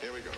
Here we go.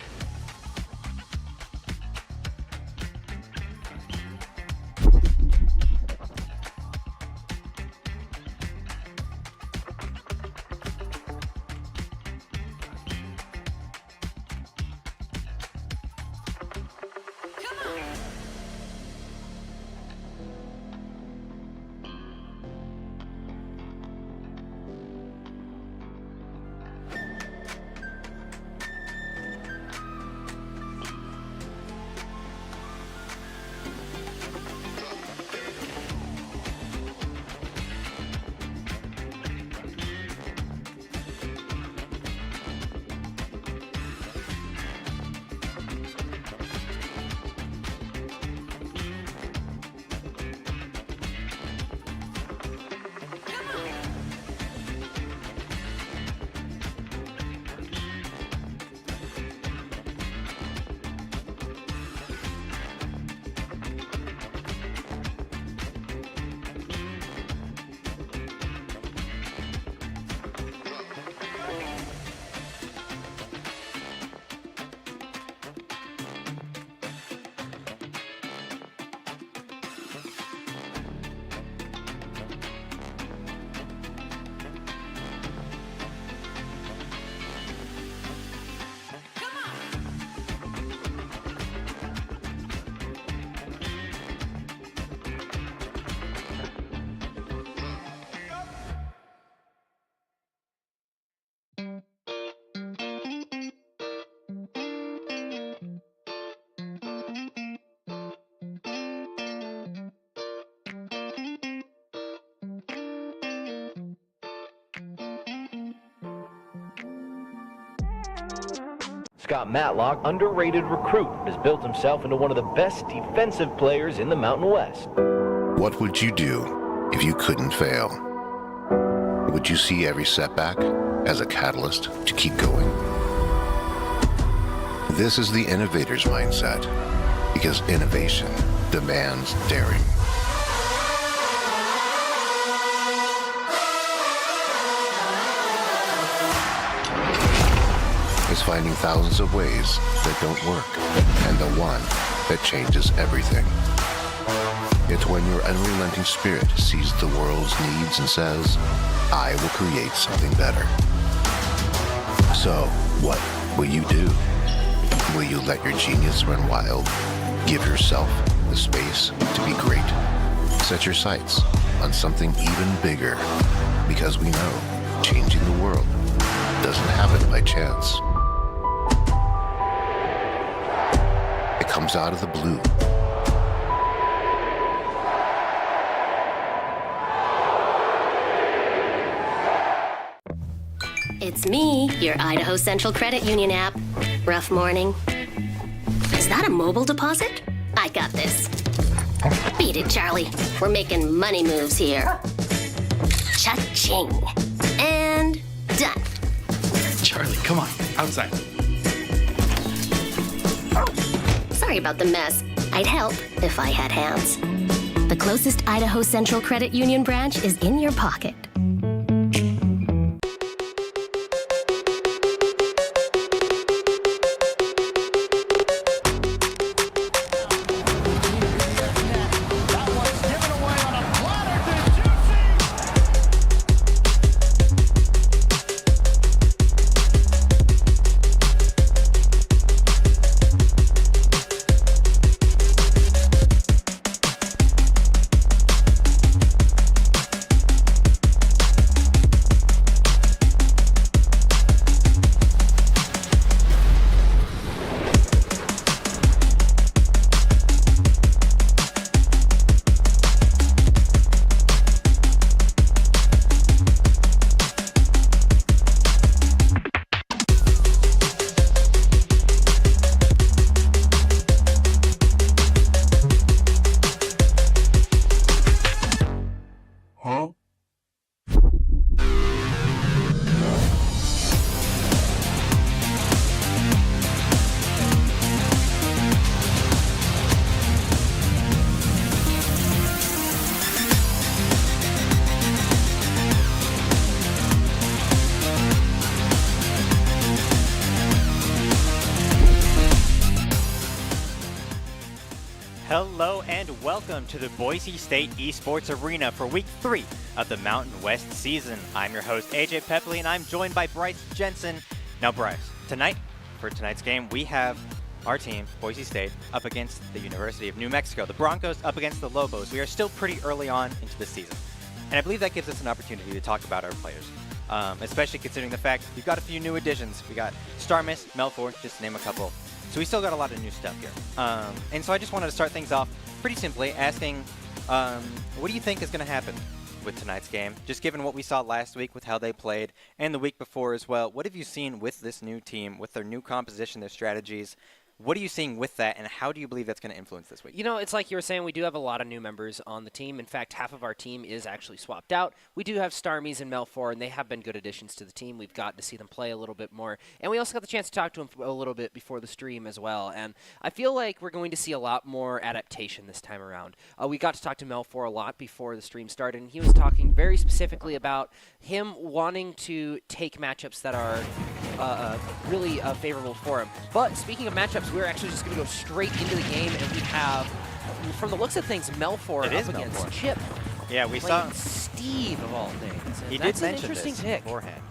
Scott Matlock, underrated recruit, has built himself into one of the best defensive players in the Mountain West. What would you do if you couldn't fail? Would you see every setback as a catalyst to keep going? This is the innovator's mindset, because innovation demands daring. It's finding thousands of ways that don't work, and the one that changes everything. It's when your unrelenting spirit sees the world's needs and says, I will create something better. So, what will you do? Will you let your genius run wild? Give yourself the space to be great? Set your sights on something even bigger, because we know changing the world doesn't happen by chance. It comes out of the blue. It's me, your Idaho Central Credit Union app. Rough morning. Is that a mobile deposit? I got this. Beat it, Charlie. We're making money moves here. Cha-ching. And done. Charlie, come on, outside. Sorry about the mess. I'd help if I had hands. The closest Idaho Central Credit Union branch is in your pocket. Hello and welcome to the Boise State Esports Arena for Week 3 of the Mountain West season. I'm your host, AJ Pepley, and I'm joined by Bryce Jensen. Now, Bryce, for tonight's game, we have our team, Boise State, up against the University of New Mexico. The Broncos up against the Lobos. We are still pretty early on into the season, and I believe that gives us an opportunity to talk about our players, especially considering the fact we've got a few new additions. We got Starmus, Melford, just to name a couple. So we still got a lot of new stuff here. And so I just wanted to start things off pretty simply asking, what do you think is going to happen with tonight's game? Just given what we saw last week with how they played and the week before as well, what have you seen with this new team, with their new composition, their strategies? What are you seeing with that, and how do you believe that's going to influence this week? You know, it's like you were saying, we do have a lot of new members on the team. In fact, half of our team is actually swapped out. We do have Starmies and Melfor, and they have been good additions to the team. We've gotten to see them play a little bit more. And we also got the chance to talk to them a little bit before the stream as well. And I feel like we're going to see a lot more adaptation this time around. We got to talk to Melfor a lot before the stream started, and he was talking very specifically about him wanting to take matchups that are really favorable for him. But speaking of matchups, we're actually just going to go straight into the game, and we have, from the looks of things, Melfor up against Chip. Yeah, we saw Steve of all things. He did mention this beforehand.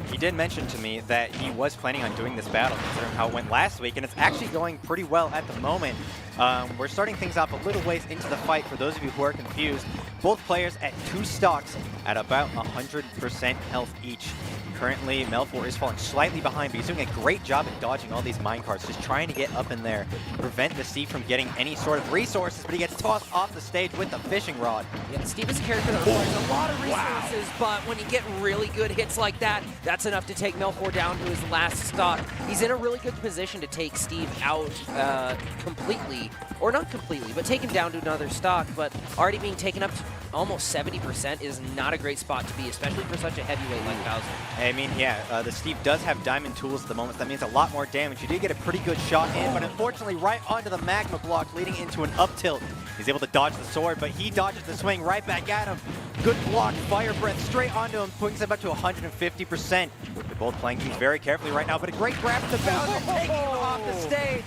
He did mention to me that he was planning on doing this battle, considering how it went last week, and it's actually going pretty well at the moment. We're starting things off a little ways into the fight. For those of you who are confused, both players at 2 stocks at about 100% health each. Currently, Melfor is falling slightly behind, but he's doing a great job at dodging all these minecarts, just trying to get up in there, prevent the Steve from getting any sort of resources, but he gets tossed off the stage with the fishing rod. Yeah, Steve is a character that requires a lot of resources, but when you get really good hits like that, that's enough to take Melfor down to his last stock. He's in a really good position to take Steve out completely, or not completely, but take him down to another stock, but already being taken up to almost 70% is not a great spot to be, especially for such a heavyweight like Bowser. I mean, yeah, the Steve does have diamond tools at the moment. That means a lot more damage. You did get a pretty good shot in, but unfortunately right onto the magma block, leading into an up tilt. He's able to dodge the sword, but he dodges the swing right back at him. Good block, fire breath straight onto him, putting him up to 150%. They're both playing things very carefully right now, but a great grab to Bowser, taking him off the stage.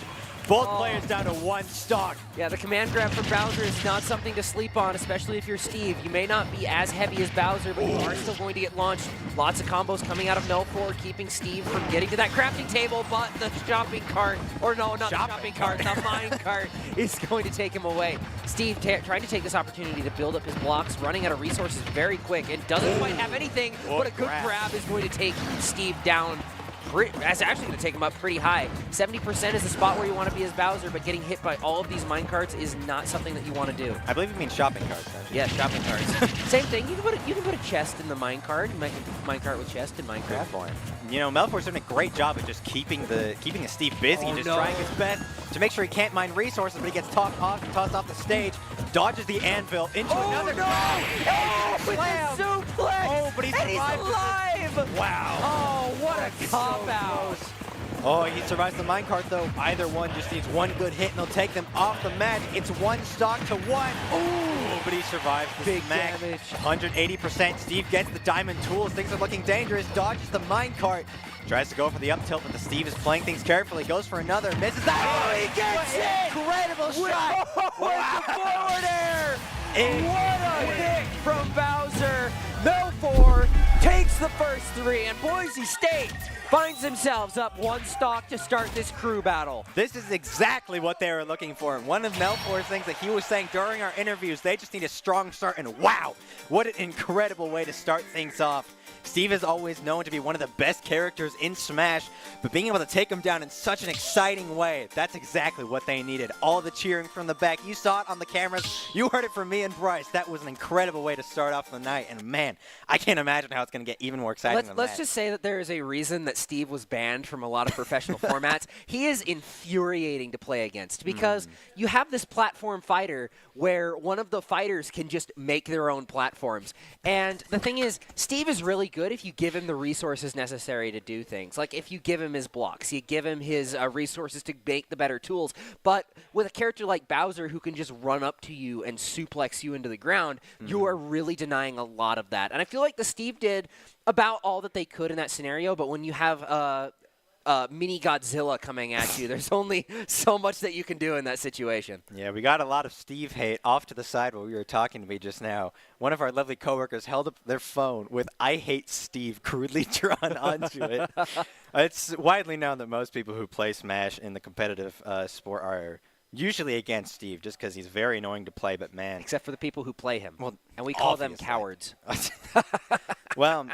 Both players down to 1 stock. Yeah, the command grab from Bowser is not something to sleep on, especially if you're Steve. You may not be as heavy as Bowser, but you are still going to get launched. Lots of combos coming out of Melfor, keeping Steve from getting to that crafting table, but the shopping cart, or no, not the shopping cart, the mine cart is going to take him away. Steve trying to take this opportunity to build up his blocks, running out of resources very quick, and doesn't quite have anything, but a good grab is going to take Steve down. That's actually going to take him up pretty high. 70% is the spot where you want to be as Bowser, but getting hit by all of these minecarts is not something that you want to do. I believe you mean shopping carts. Yeah, shopping carts. Same thing. You can put a chest in the minecart. You make a minecart with chest in Minecraft. You know, Melfor's doing a great job of just keeping the Steve busy, trying his best to make sure he can't mine resources, but he gets tossed off the stage, dodges the anvil into another grab. With the suplex! Oh, but he's alive! Wow. Oh, what a cop-out. Oh, he survives the minecart, though. Either one just needs one good hit, and they'll take them off the mat. It's 1 stock to 1. Oh, but he survives the big smack. damage. 180%. Steve gets the diamond tools. Things are looking dangerous. Dodges the minecart. Tries to go for the up tilt, but the Steve is playing things carefully. Goes for another. Misses that. Oh, he gets it! Incredible shot. Wow. The forward air! What a hit from Bowser. Melfor takes the first 3, and Boise State finds themselves up 1 stock to start this crew battle. This is exactly what they were looking for. One of Melfor's things that he was saying during our interviews, they just need a strong start, and wow, what an incredible way to start things off. Steve is always known to be one of the best characters in Smash, but being able to take him down in such an exciting way, that's exactly what they needed. All the cheering from the back. You saw it on the cameras. You heard it from me and Bryce. That was an incredible way to start off the night, and man, I can't imagine how it's going to get even more exciting than Let's just say that there is a reason that Steve was banned from a lot of professional formats. He is infuriating to play against because you have this platform fighter where one of the fighters can just make their own platforms. And the thing is, Steve is really good if you give him the resources necessary to do things. Like if you give him his blocks, you give him his resources to make the better tools. But with a character like Bowser who can just run up to you and suplex you into the ground, you are really denying a lot of that. And I feel like the Steve did about all that they could in that scenario, but when you have a mini Godzilla coming at you. There's only so much that you can do in that situation. Yeah, we got a lot of Steve hate off to the side while we were talking to me just now. One of our lovely coworkers held up their phone with "I hate Steve" crudely drawn onto it. It's widely known that most people who play Smash in the competitive sport are usually against Steve just because he's very annoying to play, but man. Except for the people who play him. Well, and we call obviously. them cowards. Well,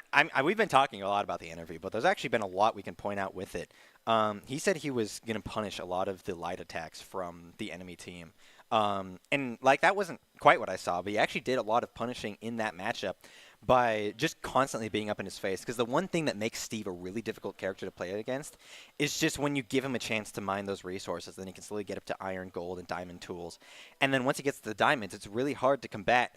we've been talking a lot about the interview, but there's actually been a lot we can point out with it. He said he was going to punish a lot of the light attacks from the enemy team. And, like, that wasn't quite what I saw, but he actually did a lot of punishing in that matchup by just constantly being up in his face. Because the one thing that makes Steve a really difficult character to play against is just when you give him a chance to mine those resources, then he can slowly get up to iron, gold, and diamond tools. And then once he gets to the diamonds, it's really hard to combat.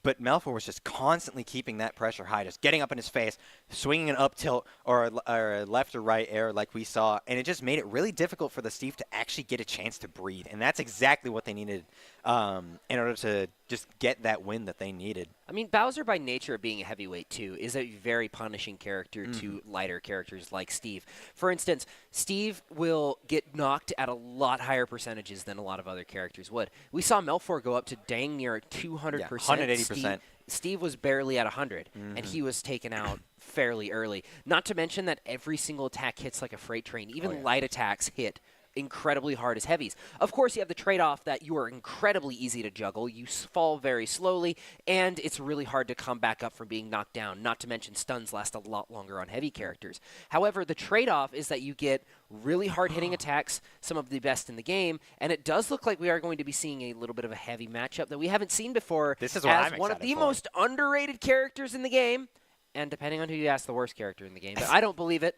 But Melfor was just constantly keeping that pressure high, just getting up in his face, swinging an up tilt or a left or right air like we saw, and it just made it really difficult for the Steve to actually get a chance to breathe. And that's exactly what they needed in order to just get that win that they needed. I mean, Bowser, by nature of being a heavyweight, too, is a very punishing character to lighter characters like Steve. For instance, Steve will get knocked at a lot higher percentages than a lot of other characters would. We saw Melfor go up to dang near 200%. Yeah, 180%. Steve was barely at 100, and he was taken out fairly early. Not to mention that every single attack hits like a freight train. Even light attacks hit incredibly hard as heavies. Of course, you have the trade-off that you are incredibly easy to juggle. You fall very slowly, and it's really hard to come back up from being knocked down. Not to mention stuns last a lot longer on heavy characters. However, the trade-off is that you get really hard-hitting attacks, some of the best in the game, and it does look like we are going to be seeing a little bit of a heavy matchup that we haven't seen before. This is what as I'm one of excited the for. most underrated characters in the game, and depending on who you ask, the worst character in the game. But I don't believe it.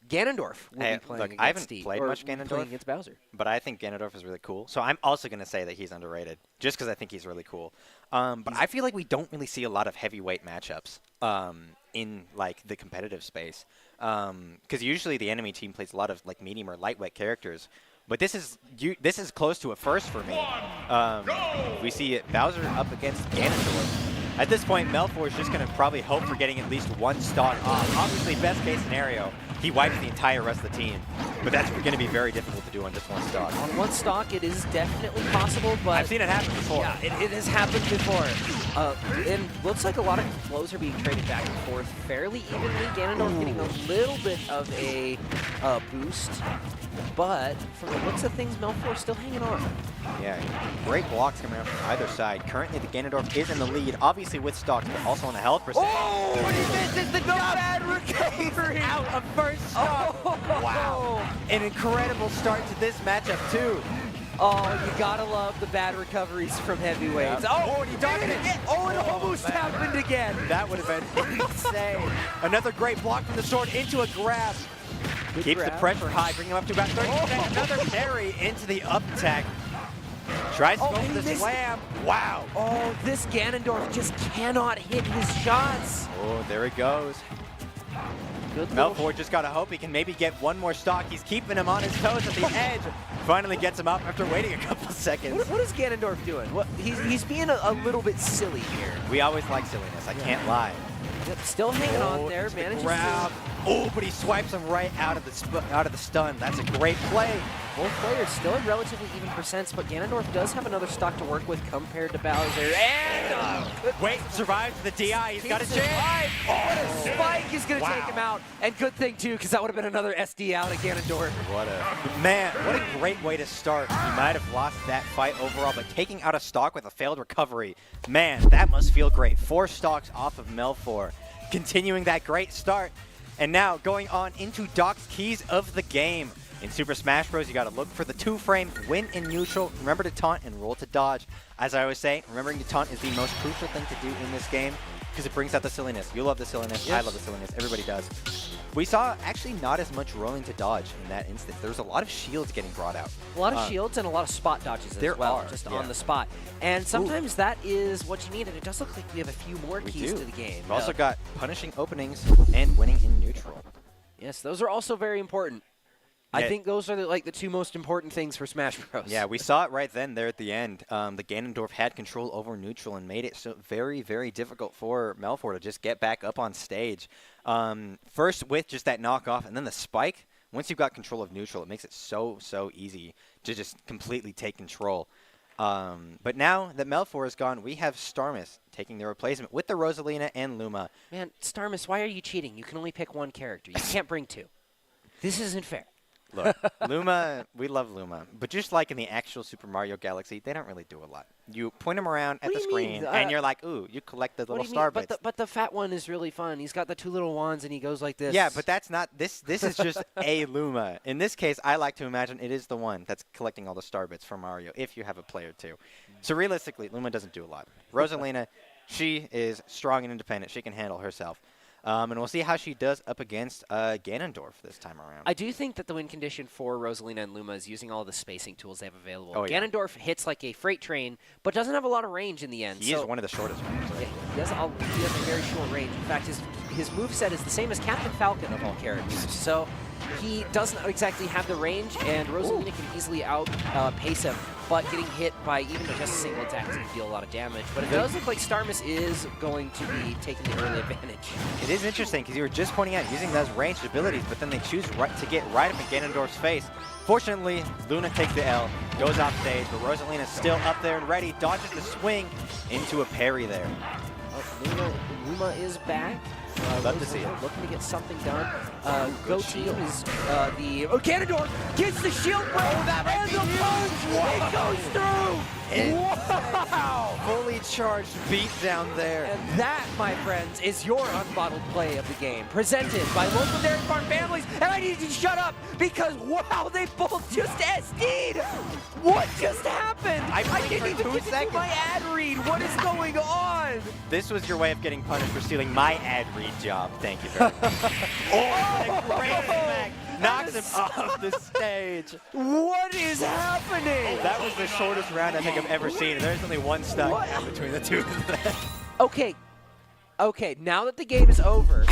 Ganondorf will be playing look, against I haven't Steve, played or much playing Ganondorf, against Bowser. but I think Ganondorf is really cool. So I'm also going to say that he's underrated, just because I think he's really cool. But I feel like we don't really see a lot of heavyweight matchups in like the competitive space, because usually the enemy team plays a lot of like medium or lightweight characters. But this is close to a first for me. We see Bowser up against Ganondorf. At this point, Melfor is just going to probably hope for getting at least one stock off. Obviously, best case scenario, he wipes the entire rest of the team. But that's going to be very difficult to do on just one stock. On one stock, it is definitely possible, but I've seen it happen before. yeah, it has happened before. And looks like a lot of flows are being traded back and forth fairly evenly. Ganondorf getting a little bit of a boost, but from the looks of things, Melfor still hanging on. Yeah, great blocks coming out from either side. Currently, the Ganondorf is in the lead, obviously with stocks, but also on a health percent. Oh, and he misses the bad recovery Out of first stock. Oh. Wow. An incredible start to this matchup, too. Oh, you gotta love the bad recoveries from heavyweights. Yep. Oh, and he did it again. Oh, it almost happened again. That would have been insane. Another great block from the sword into a grab. Keeps the pressure high, bringing him up to about 30%. Another carry into the up attack. Tries to go for the slam. Wow. Oh, this Ganondorf just cannot hit his shots. Oh, there it goes. Good little Melfor just got to hope he can maybe get one more stock. He's keeping him on his toes at the edge. Finally gets him up after waiting a couple seconds. What is Ganondorf doing? He's being a little bit silly here. We always like silliness. I can't lie. Yep, still hanging on there. It's the Manages grab. to... Oh, but he swipes him right out of the stun. That's a great play. Both players still at relatively even percents, but Ganondorf does have another stock to work with compared to Bowser. And Wait, survives the DI. He's got a chance. Oh, what a spike is going to take him out. And good thing, too, because that would have been another SD out of Ganondorf. What a great way to start. He might have lost that fight overall, but taking out a stock with a failed recovery, man, that must feel great. 4 stocks off of Melfor, continuing that great start. And now going on into Doc's keys of the game. In Super Smash Bros., you got to look for the 2-frame, win in neutral, remember to taunt, and roll to dodge. As I always say, remembering to taunt is the most crucial thing to do in this game because it brings out the silliness. You love the silliness. Yes. I love the silliness. Everybody does. We saw actually not as much rolling to dodge in that instance. There was a lot of shields getting brought out. A lot of shields and a lot of spot dodges as well, just on the spot. And sometimes that is what you need, and it does look like we have a few more keys to the game. We've also got punishing openings and winning in neutral. Yes, those are also very important. I think those are the 2 most important things for Smash Bros. Yeah, we saw it right then there at the end. The Ganondorf had control over neutral and made it so very, very difficult for Melfor to just get back up on stage. First with just that knockoff and then the spike. once you've got control of neutral, it makes it so easy to just completely take control. But now that Melfor is gone, we have Starmus taking the replacement with the Rosalina and Luma. Man, Starmus, why are you cheating? You can only pick one character. You can't bring two. This isn't fair. Look, Luma, we love Luma, but just like in the actual Super Mario Galaxy, they don't really do a lot. You point them around at the screen, and you're like, ooh, you collect the little star bits. But the fat one is really fun. He's got the 2 little wands, and he goes like this. Yeah, but that's not this. This is just a Luma. In this case, I like to imagine it is the one that's collecting all the star bits for Mario, if you have a player too. So realistically, Luma doesn't do a lot. Rosalina, she is strong and independent. She can handle herself. And we'll see how she does up against Ganondorf this time around. I do think that the win condition for Rosalina and Luma is using all the spacing tools they have available. Oh, yeah. Ganondorf hits like a freight train, but doesn't have a lot of range in the end. He is one of the shortest ones. Yeah, he has a very short range. In fact, his moveset is the same as Captain Falcon of all characters. So he doesn't exactly have the range, and Rosalina can easily outpace him. But getting hit by even just a single attack is going to deal a lot of damage. But it does look like Starmus is going to be taking the early advantage. It is interesting because you were just pointing out using those ranged abilities, but then they choose to get right up in Ganondorf's face. Fortunately, Luna takes the L, goes off stage, but Rosalina's still up there and ready, dodges the swing into a parry there. Luma is back. Love to see it. Looking to get something done. Go team is Ganondorf gets the shield break and the punch. It goes through. Wow! Fully charged beat down there. And that, my friends, is your unbottled play of the game, presented by local dairy farm families. And I need you to shut up because wow, they both just SD'd. What just happened? I didn't even get to do my ad read. What is going on? This was your way of getting punished for stealing my ad read job. Thank you very much. Oh, great smack. Knocks him off the stage. What is happening? That was the shortest round I think I've ever seen. There's only one stuck between the two of them. Okay, now that the game is over,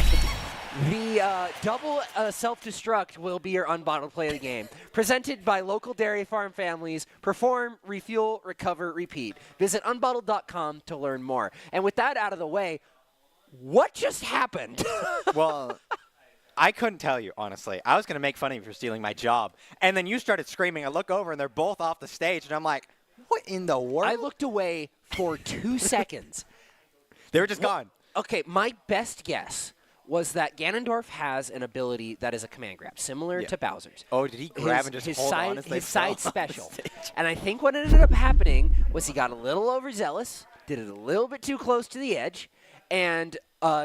the double self-destruct will be your unbottled play of the game. Presented by local dairy farm families. Perform, refuel, recover, repeat. Visit unbottled.com to learn more. And with that out of the way, what just happened? Well, I couldn't tell you, honestly. I was going to make fun of you for stealing my job. And then you started screaming. I look over, and they're both off the stage. And I'm like, what in the world? I looked away for 2 seconds. They were just gone. Okay, my best guess was that Ganondorf has an ability that is a command grab, similar to Bowser's. Oh, did he grab and just hold on as they his fell side off the special. stage? And I think what ended up happening was he got a little overzealous, did it a little bit too close to the edge, and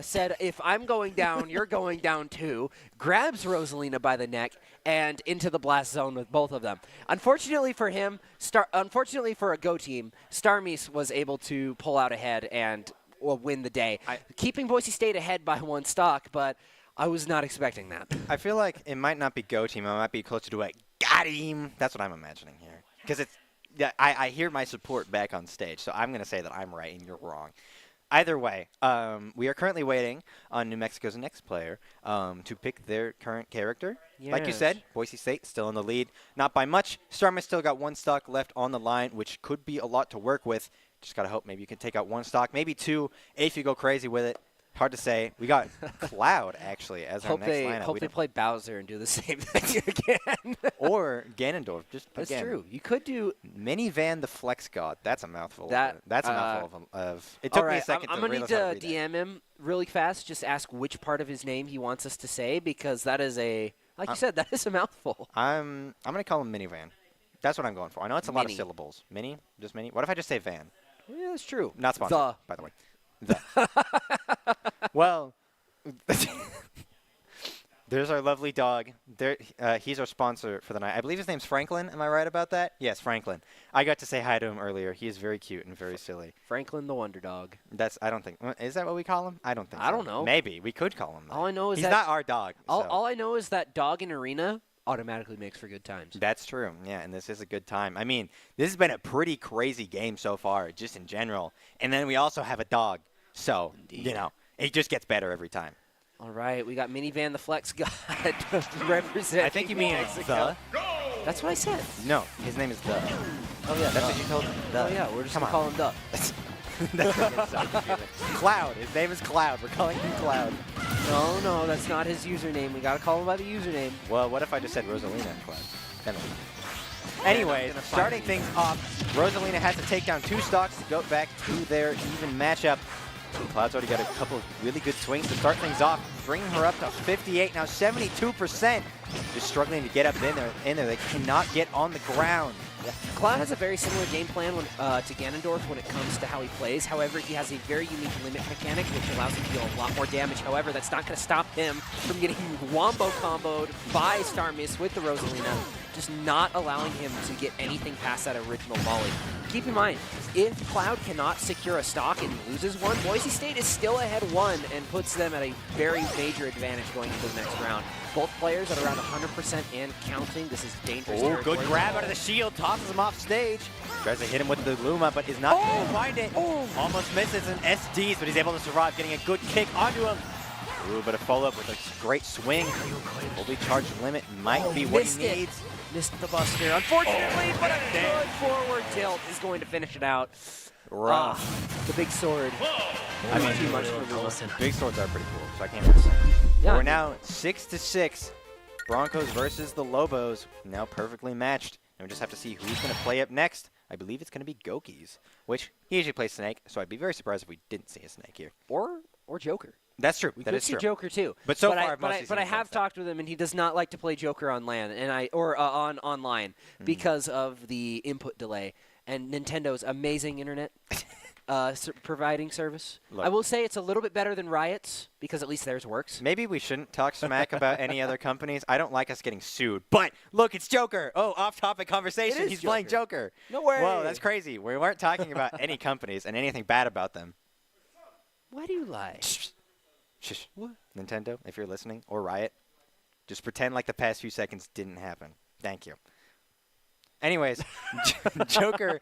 said, if I'm going down, you're going down too, grabs Rosalina by the neck, and into the blast zone with both of them. Unfortunately for him, unfortunately for a Go team, Starmies was able to pull out ahead and win the day. Keeping Boise State ahead by 1 stock, but I was not expecting that. I feel like it might not be Go team. It might be closer to a got him. That's what I'm imagining here. Because it's, yeah, I hear my support back on stage, so I'm going to say that I'm right and you're wrong. Either way, we are currently waiting on New Mexico's next player to pick their current character. Yes. Like you said, Boise State still in the lead. Not by much. Starmus still got 1 stock left on the line, which could be a lot to work with. Just got to hope maybe you can take out 1 stock, maybe 2 if you go crazy with it. Hard to say. We got Cloud, actually, as our next lineup. Hope they play Bowser and do the same thing again. Or Ganondorf. That's true. You could do Minivan the Flex God. That's a mouthful. That's a mouthful of it took me a second I'm to going to need to DM him really fast. Just ask which part of his name he wants us to say because that is a, like you said, that is a mouthful. I'm going to call him Minivan. That's what I'm going for. I know it's a lot of syllables. Mini? Just mini? What if I just say van? Yeah, that's true. Not sponsored, by the way. Well, there's our lovely dog. He's our sponsor for the night. I believe his name's Franklin. Am I right about that? Yes, Franklin. I got to say hi to him earlier. He is very cute and very silly. Franklin the Wonder Dog. I don't think. Is that what we call him? I don't think so. I don't know. Maybe. We could call him that. All I know is he's not our dog. All I know is that dog in arena automatically makes for good times. That's true. Yeah, and this is a good time. I mean, this has been a pretty crazy game so far, just in general. And then we also have a dog. So, you know, it just gets better every time. All right, we got Minivan the Flex God representing. I think you mean the. That's what I said. No, his name is the. Oh, yeah. That's what you told him. Oh, yeah, we're just going to call him the. Cloud. His name is Cloud. We're calling him Cloud. No, that's not his username. We gotta call him by the username. Well, what if I just said Rosalina, Cloud? Then anyways, starting things off, Rosalina has to take down 2 stocks to go back to their even matchup. Cloud's already got a couple of really good swings to start things off, bringing her up to 58, now 72%. Just struggling to get up in there. They cannot get on the ground. Yeah. Cloud has a very similar game plan to Ganondorf when it comes to how he plays. However, he has a very unique limit mechanic, which allows him to deal a lot more damage. However, that's not going to stop him from getting wombo comboed by Starmie with the Rosalina, just not allowing him to get anything past that original volley. Keep in mind, if Cloud cannot secure a stock and he loses one, Boise State is still ahead 1 and puts them at a very major advantage going into the next round. Both players at around 100% and counting. This is dangerous territory. Good grab out of the shield, tosses him off stage. Tries to hit him with the Luma, but is not able to find it. Almost misses an SDs, but he's able to survive, getting a good kick onto him. Ooh, but a follow-up with a great swing. Fully charged limit might be what he needs. Missed the buster, unfortunately, but a good forward tilt is going to finish it out. The big sword. I mean, too much for Wilson. Big swords are pretty cool, so I can't miss. Yeah, We're now 6-6. Broncos versus the Lobos, now perfectly matched. And we just have to see who's going to play up next. I believe it's going to be Goki's, which he usually plays Snake, so I'd be very surprised if we didn't see a Snake here. Or Joker. That's true. We that could is see true. Joker too. But so far, I have talked with him, and he does not like to play Joker on LAN on online because of the input delay and Nintendo's amazing internet providing service. Look. I will say it's a little bit better than Riot's because at least theirs works. Maybe we shouldn't talk smack about any other companies. I don't like us getting sued. But look, it's Joker. Oh, off-topic conversation. He's playing Joker. No way. Whoa, that's crazy. We weren't talking about any companies and anything bad about them. Why do you lie? Shh. What? Nintendo, if you're listening, or Riot, just pretend like the past few seconds didn't happen. Thank you. Anyways, Joker,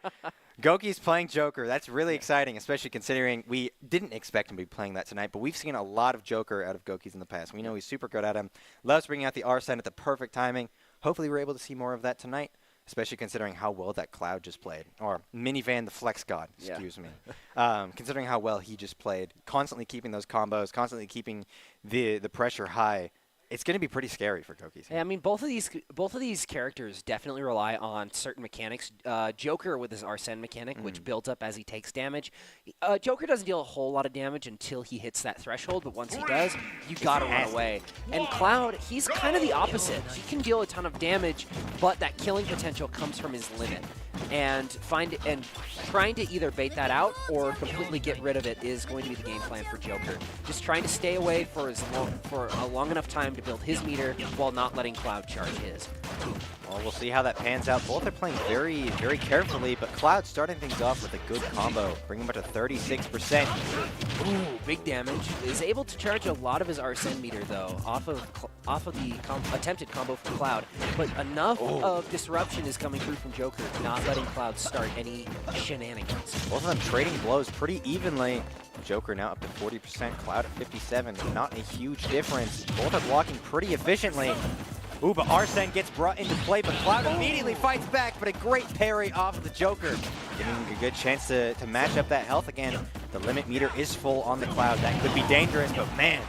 Goki's playing Joker. That's really exciting, especially considering we didn't expect him to be playing that tonight, but we've seen a lot of Joker out of Goki's in the past. We know he's super good at him. Loves bringing out the Arsene at the perfect timing. Hopefully we're able to see more of that tonight, especially considering how well that Cloud just played. Or Minivan the Flex God, excuse me. Considering how well he just played, constantly keeping those combos, constantly keeping the pressure high. It's going to be pretty scary for Goki's. Yeah, I mean, both of these characters definitely rely on certain mechanics. Joker with his Arsene mechanic, which builds up as he takes damage. Joker doesn't deal a whole lot of damage until he hits that threshold, but once he does, you gotta run away. And Cloud, he's kind of the opposite. He can deal a ton of damage, but that killing potential comes from his limit. And trying to either bait that out or completely get rid of it is going to be the game plan for Joker. Just trying to stay away for a long enough time to build his meter while not letting Cloud charge his. Well, we'll see how that pans out. Both are playing very, very carefully, but Cloud starting things off with a good combo, bringing him up to 36%. Ooh, big damage. Is able to charge a lot of his Arsene meter, though, off of the attempted combo from Cloud. But enough of disruption is coming through from Joker, not letting Cloud start any shenanigans. Both of them trading blows pretty evenly. Joker now up to 40%, Cloud at 57. Not a huge difference. Both are blocking pretty efficiently. Ooh, but Arsene gets brought into play, but Cloud immediately fights back, but a great parry off of the Joker, giving him a good chance to match up that health again. The limit meter is full on the Cloud. That could be dangerous, but man,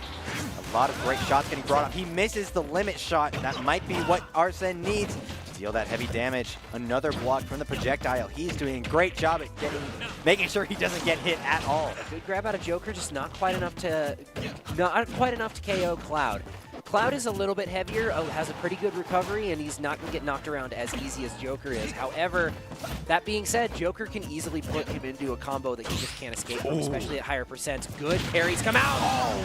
a lot of great shots getting brought up. He misses the limit shot. That might be what Arsene needs to deal that heavy damage. Another block from the projectile. He's doing a great job at making sure he doesn't get hit at all. Good grab out of Joker, just not quite enough to KO Cloud. Cloud is a little bit heavier, has a pretty good recovery, and he's not going to get knocked around as easy as Joker is. However, that being said, Joker can easily put him into a combo that he just can't escape from, especially at higher percents. Good parries come out,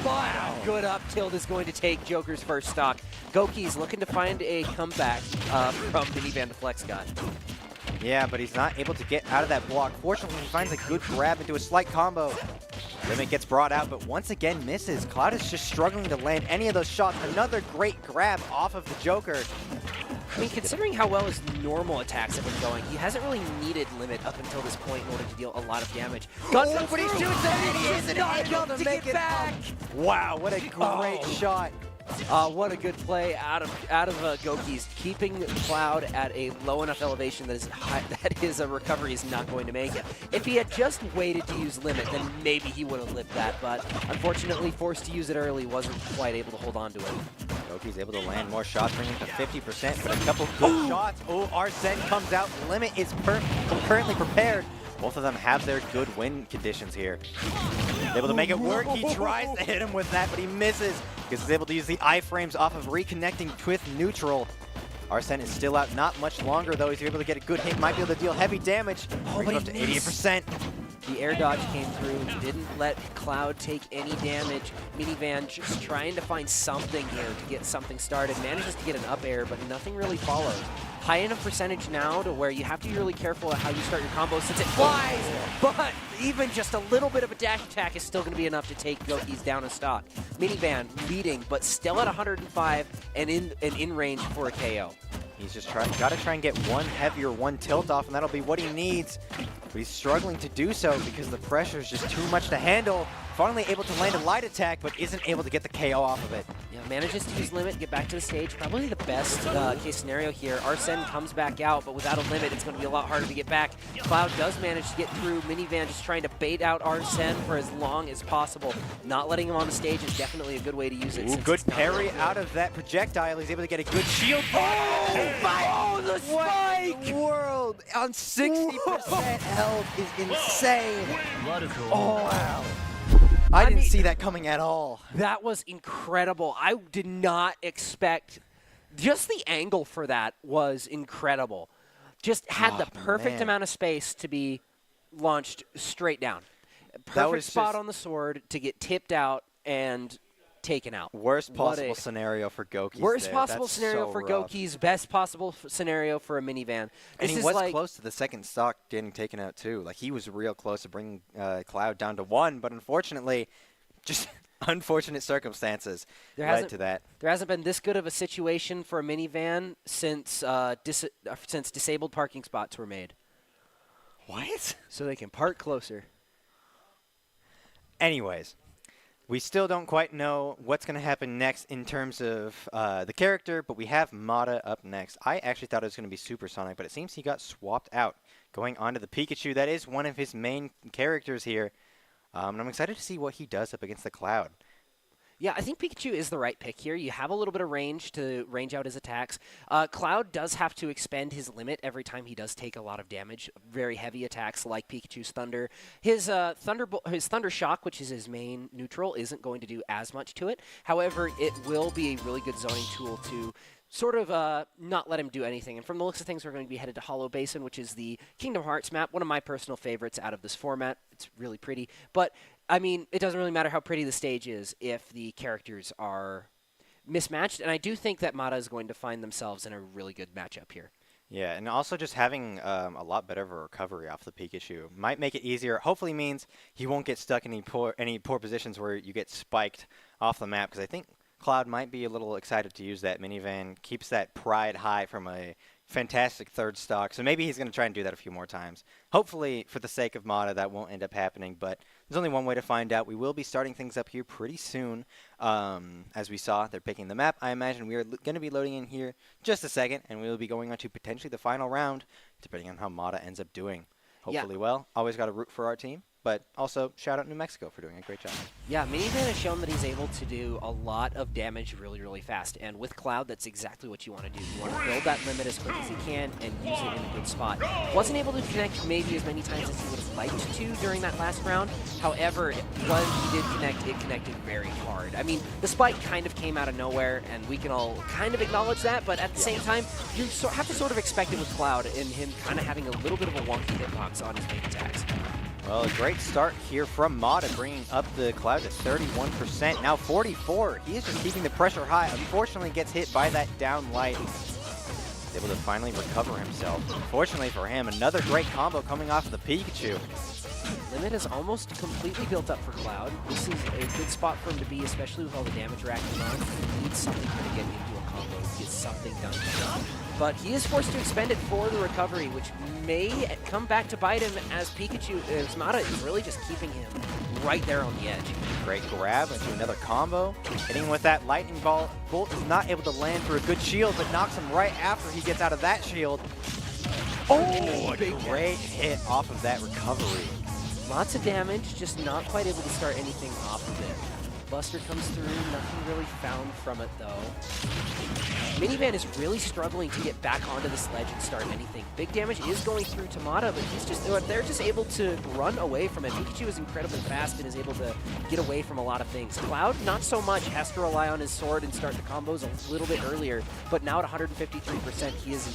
but a good up tilt is going to take Joker's first stock. Goki's looking to find a comeback from Minivan the Flex God. Yeah, but he's not able to get out of that block. Fortunately, he finds a good grab into a slight combo. Limit gets brought out, but once again misses. Cloud is just struggling to land any of those shots. Another great grab off of the Joker. I mean, considering how well his normal attacks have been going, he hasn't really needed limit up until this point in order to deal a lot of damage. But he shoots it, and he is able to make it back. Wow, what a great shot. What a good play out of Gokis, keeping Cloud at a low enough elevation that his recovery is not going to make it. If he had just waited to use Limit, then maybe he would have lived that, but unfortunately forced to use it early, wasn't quite able to hold on to it. Goki's able to land more shots, bringing him to 50%, but a couple good shots. Oh, Arsene comes out. Limit is currently prepared. Both of them have their good win conditions here. He's able to make it work. He tries to hit him with that, but he misses because he's able to use the iframes off of reconnecting with neutral. Arsene is still out, not much longer though. He's able to get a good hit, might be able to deal heavy damage. Bring him up to 88%. The air dodge came through, didn't let Cloud take any damage. Minivan just trying to find something here to get something started. Manages to get an up air, but nothing really follows. High enough percentage now to where you have to be really careful at how you start your combo since it flies, but even just a little bit of a dash attack is still going to be enough to take Gokis down a stock. Minivan leading, but still at 105 and in range for a KO. He's just got to try and get one heavier, one tilt off, and that'll be what he needs. But he's struggling to do so because the pressure is just too much to handle. Finally able to land a light attack, but isn't able to get the KO off of it. Yeah, manages to use Limit, get back to the stage. Probably the best case scenario here. Arsene comes back out, but without a Limit, it's going to be a lot harder to get back. Cloud does manage to get through. Minivan just trying to bait out Arsene for as long as possible. Not letting him on the stage is definitely a good way to use it. Ooh, good parry out of that projectile. He's able to get a good shield. Oh, the spike! What in the world? On 60% health is insane. Oh, wow. I didn't see that coming at all. That was incredible. I did not expect, just the angle for that was incredible. Just had the perfect amount of space to be launched straight down. Perfect spot on the sword to get tipped out and taken out. Worst possible scenario for Gokis. Worst possible scenario for Gokis, best possible scenario for a Minivan. And he was close to the second stock getting taken out too. Like he was real close to bringing Cloud down to 1, but unfortunately, just unfortunate circumstances led to that. There hasn't been this good of a situation for a Minivan since disabled parking spots were made. What? So they can park closer. Anyways. We still don't quite know what's going to happen next in terms of the character, but we have Mata up next. I actually thought it was going to be Supersonic, but it seems he got swapped out, going on to the Pikachu. That is one of his main characters here, and I'm excited to see what he does up against the Cloud. Yeah, I think Pikachu is the right pick here. You have a little bit of range to range out his attacks. Cloud does have to expend his limit every time he does take a lot of damage. Very heavy attacks like Pikachu's Thunder. His Thunder Shock, which is his main neutral, isn't going to do as much to it. However, it will be a really good zoning tool to sort of not let him do anything. And from the looks of things, we're going to be headed to Hollow Basin, which is the Kingdom Hearts map, one of my personal favorites out of this format. It's really pretty. But I mean, it doesn't really matter how pretty the stage is if the characters are mismatched, and I do think that Mata is going to find themselves in a really good matchup here. Yeah, and also just having a lot better of a recovery off the Pikachu might make it easier. Hopefully means he won't get stuck in any poor positions where you get spiked off the map, because I think Cloud might be a little excited to use that Minivan. Keeps that pride high from a fantastic third stock, so maybe he's going to try and do that a few more times. Hopefully, for the sake of Mata, that won't end up happening, but there's only one way to find out. We will be starting things up here pretty soon. As we saw, they're picking the map. I imagine we are going to be loading in here just a second, and we will be going on to potentially the final round, depending on how Mata ends up doing. Hopefully well. Always got to root for our team. But also, shout out New Mexico for doing a great job. Yeah, Minivan has shown that he's able to do a lot of damage really, really fast. And with Cloud, that's exactly what you want to do. You want to build that limit as quick as you can and use it in a good spot. Wasn't able to connect maybe as many times as he would have liked to during that last round. However, when he did connect, it connected very hard. I mean, the spike kind of came out of nowhere, and we can all kind of acknowledge that. But at the same time, you have to sort of expect it with Cloud and him kind of having a little bit of a wonky hitbox on his main attacks. Well, a great start here from Mata, bringing up the Cloud to 31%, now 44%. He is just keeping the pressure high. Unfortunately, gets hit by that down light. He's able to finally recover himself. Unfortunately for him, another great combo coming off of the Pikachu. Limit is almost completely built up for Cloud. This is a good spot for him to be, especially with all the damage racking on. He needs something to get into a combo, get something done. But he is forced to expend it for the recovery, which may come back to bite him as Mata is really just keeping him right there on the edge. Great grab into another combo. Hitting with that lightning bolt is not able to land for a good shield, but knocks him right after he gets out of that shield. Oh, a great hit off of that recovery. Lots of damage, just not quite able to start anything off of it. Buster comes through, nothing really found from it though. Minivan is really struggling to get back onto this ledge and start anything. Big damage is going through to Mata, but they're just able to run away from it. Pikachu is incredibly fast and is able to get away from a lot of things. Cloud, not so much, has to rely on his sword and start the combos a little bit earlier, but now at 153%, he is a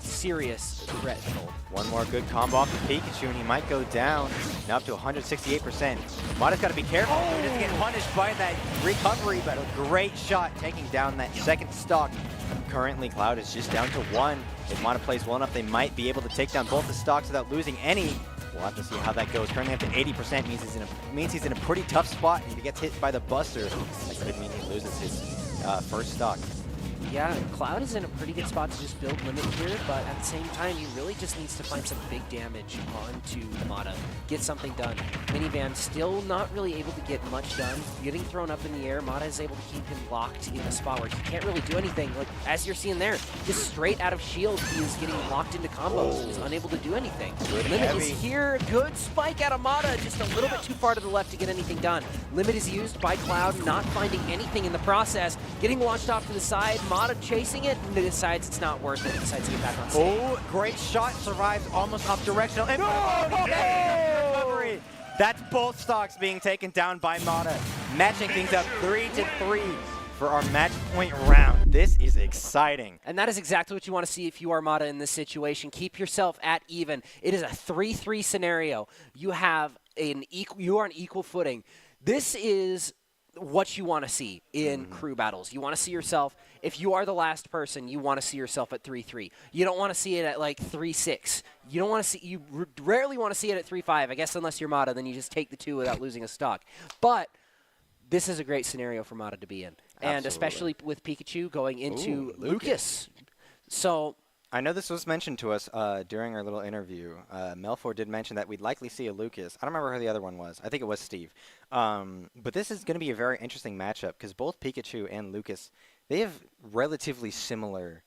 serious threat. One more good combo off the Pikachu, and he might go down. Now up to 168%. Mata's got to be careful. He doesn't get punished by that recovery, but a great shot taking down that second stock. Currently, Cloud is just down to 1. If Mata plays well enough, they might be able to take down both the stocks without losing any. We'll have to see how that goes. Currently up to 80% means he's in a pretty tough spot, and if he gets hit by the Buster, that could mean he loses his first stock. Yeah, Cloud is in a pretty good spot to just build limit here, but at the same time, he really just needs to find some big damage onto Mata, get something done. Minivan still not really able to get much done, getting thrown up in the air. Mata is able to keep him locked in a spot where he can't really do anything. Like, as you're seeing there, just straight out of shield, he is getting locked into combos. He's unable to do anything. Limit is here, good spike out of Mata, just a little bit too far to the left to get anything done. Limit is used by Cloud, not finding anything in the process, getting launched off to the side. Mata chasing it and decides it's not worth it and decides to get back on stage. Oh, great shot, survives almost off directional. And recovery. That's both stocks being taken down by Mata, matching things up 3-3 for our match point round. This is exciting. And that is exactly what you want to see if you are Mata in this situation. Keep yourself at even. It is a 3-3 scenario. You are on equal footing. This is what you want to see in crew battles. You want to see yourself, if you are the last person, you want to see yourself at 3-3. You don't want to see it at like 3-6. You don't want to see, you rarely want to see it at 3-5. I guess unless you're Mata, then you just take the 2 without losing a stock. But this is a great scenario for Mata to be in. Absolutely. And especially with Pikachu going into Lucas. So I know this was mentioned to us during our little interview. Melfor did mention that we'd likely see a Lucas. I don't remember who the other one was. I think it was Steve. But this is going to be a very interesting matchup because both Pikachu and Lucas, they have relatively similar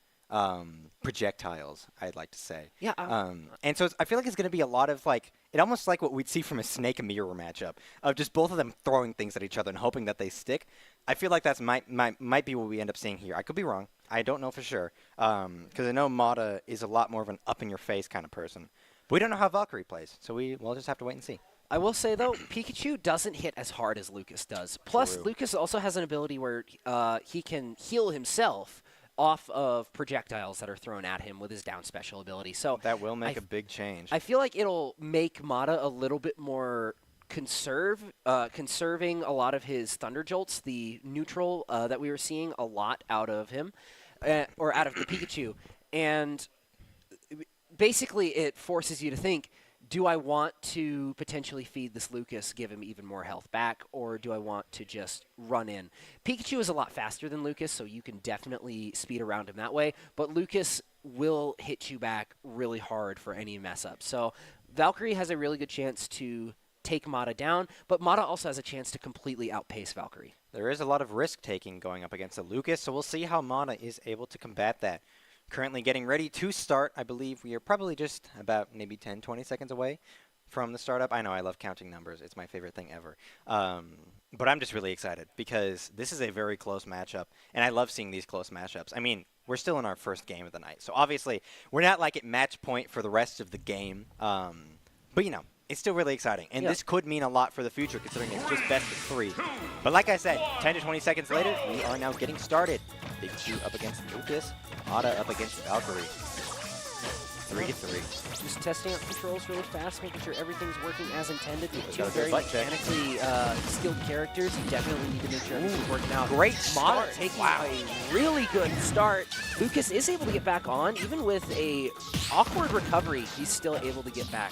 projectiles, I'd like to say. Yeah. And so I feel like it's going to be a lot of like, it almost like what we'd see from a Snake and Mirror matchup of just both of them throwing things at each other and hoping that they stick. I feel like that's might be what we end up seeing here. I could be wrong. I don't know for sure. Because I know Mata is a lot more of an up-in-your-face kind of person. But we don't know how Valkyrie plays, so we'll just have to wait and see. I will say, though, Pikachu doesn't hit as hard as Lucas does. Plus, Lucas also has an ability where he can heal himself off of projectiles that are thrown at him with his down special ability. So that will make a big change. I feel like it'll make Mata a little bit more conserving a lot of his Thunder Jolts, the neutral that we were seeing a lot out of him, or out of the Pikachu. And basically it forces you to think, do I want to potentially feed this Lucas, give him even more health back, or do I want to just run in? Pikachu is a lot faster than Lucas, so you can definitely speed around him that way, but Lucas will hit you back really hard for any mess up. So Valkyrie has a really good chance to take Mata down, but Mata also has a chance to completely outpace Valkyrie. There is a lot of risk-taking going up against a Lucas, so we'll see how Mata is able to combat that. Currently getting ready to start. I believe we are probably just about maybe 10-20 seconds away from the startup. I know I love counting numbers. It's my favorite thing ever. But I'm just really excited because this is a very close matchup, and I love seeing these close matchups. I mean, we're still in our first game of the night, so obviously we're not like at match point for the rest of the game. But, you know, it's still really exciting, and this could mean a lot for the future considering it's just best of 3. But like I said, 10 to 20 seconds later, we are now getting started. Pikachu up against Lucas, Mata up against Valkyrie. 3-3. Just testing out controls really fast, making sure everything's working as intended. With 2 very mechanically skilled characters, you definitely need to make sure everything's working out. Great start. Mata taking a really good start. Lucas is able to get back on. Even with a awkward recovery, he's still able to get back.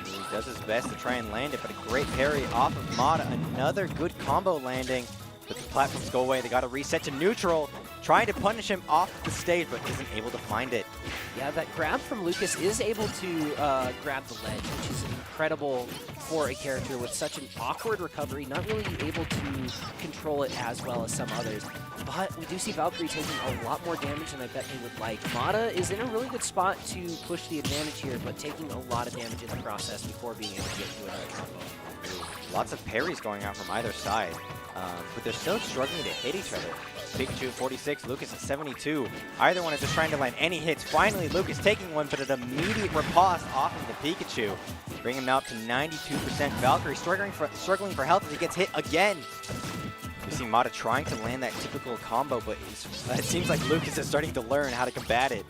He does his best to try and land it, but a great parry off of Mata. Another good combo landing. But the platforms go away. They got to reset to neutral, trying to punish him off the stage, but isn't able to find it. Yeah, that grab from Lucas is able to grab the ledge, which is incredible for a character with such an awkward recovery, not really able to control it as well as some others. But we do see Valkyrie taking a lot more damage than I bet he would like. Mata is in a really good spot to push the advantage here, but taking a lot of damage in the process before being able to get to another combo. Lots of parries going out from either side, but they're still struggling to hit each other. Pikachu at 46, Lucas at 72. Either one is just trying to land any hits. Finally, Lucas taking one, but an immediate riposte off of the Pikachu. Bring him now up to 92%. Valkyrie struggling for health as he gets hit again. We see Mata trying to land that typical combo, but it seems like Lucas is starting to learn how to combat it.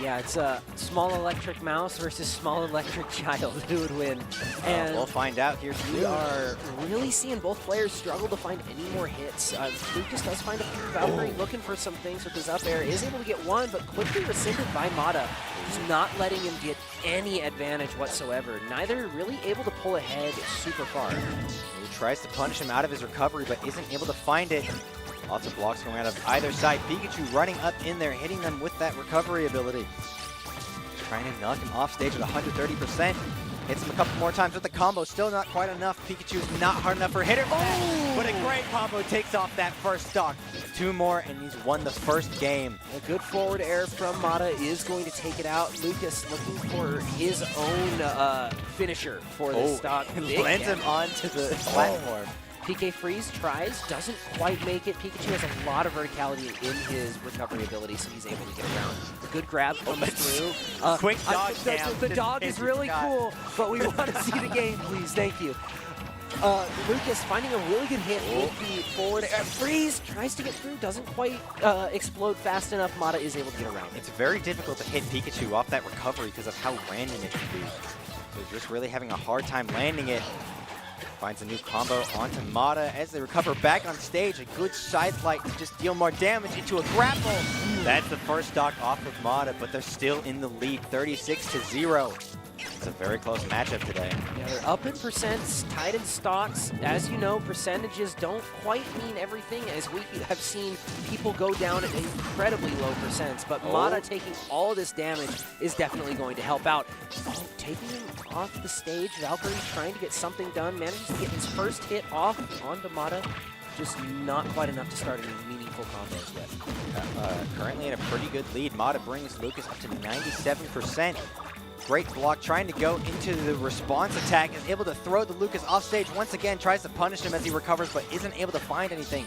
Yeah, it's a small electric mouse versus small electric child. Who would win? And we'll find out here we soon. are really seeing both players struggle to find any more hits. Lucas does find a few. Valkyrie looking for some things with his up air. Is able to get one, but quickly rescinded by Mata. Just not letting him get any advantage whatsoever. Neither really able to pull ahead super far. He tries to punish him out of his recovery, but isn't able to find it. Lots of blocks going out of either side. Pikachu running up in there, hitting them with that recovery ability. Trying to knock him off stage at 130%. Hits him a couple more times with the combo. Still not quite enough. Pikachu is not hard enough for hitter. Oh! But a great combo takes off that first stock. 2 more, and he's won the first game. A good forward air from Mata is going to take it out. Lucas looking for his own finisher for this stock. Lands him onto the platform. PK Freeze tries, doesn't quite make it. Pikachu has a lot of verticality in his recovery ability, so he's able to get around. A good grab comes through. Quick dog The dog is really cool, but we want to see the game, please. Thank you. Lucas finding a really good hit with the forward air. Freeze tries to get through, doesn't quite explode fast enough. Mata is able to get around. It's very difficult to hit Pikachu off that recovery because of how random it can be. So just really having a hard time landing it. Finds a new combo onto Mata as they recover back on stage. A good side flight to just deal more damage into a grapple. That's the first stock off of Mata, but they're still in the lead, 36-0. It's a very close matchup today. Yeah, they're up in percents, tied in stocks. As you know, percentages don't quite mean everything, as we have seen people go down at incredibly low percents. But Mata taking all of this damage is definitely going to help out. Oh, taking him off the stage. Valkyrie trying to get something done. Manages to get his first hit off onto Mata. Just not quite enough to start any meaningful combos yet. Currently in a pretty good lead. Mata brings Lucas up to 97%. Great block, trying to go into the response attack, is able to throw the Lucas off stage once again, tries to punish him as he recovers, but isn't able to find anything.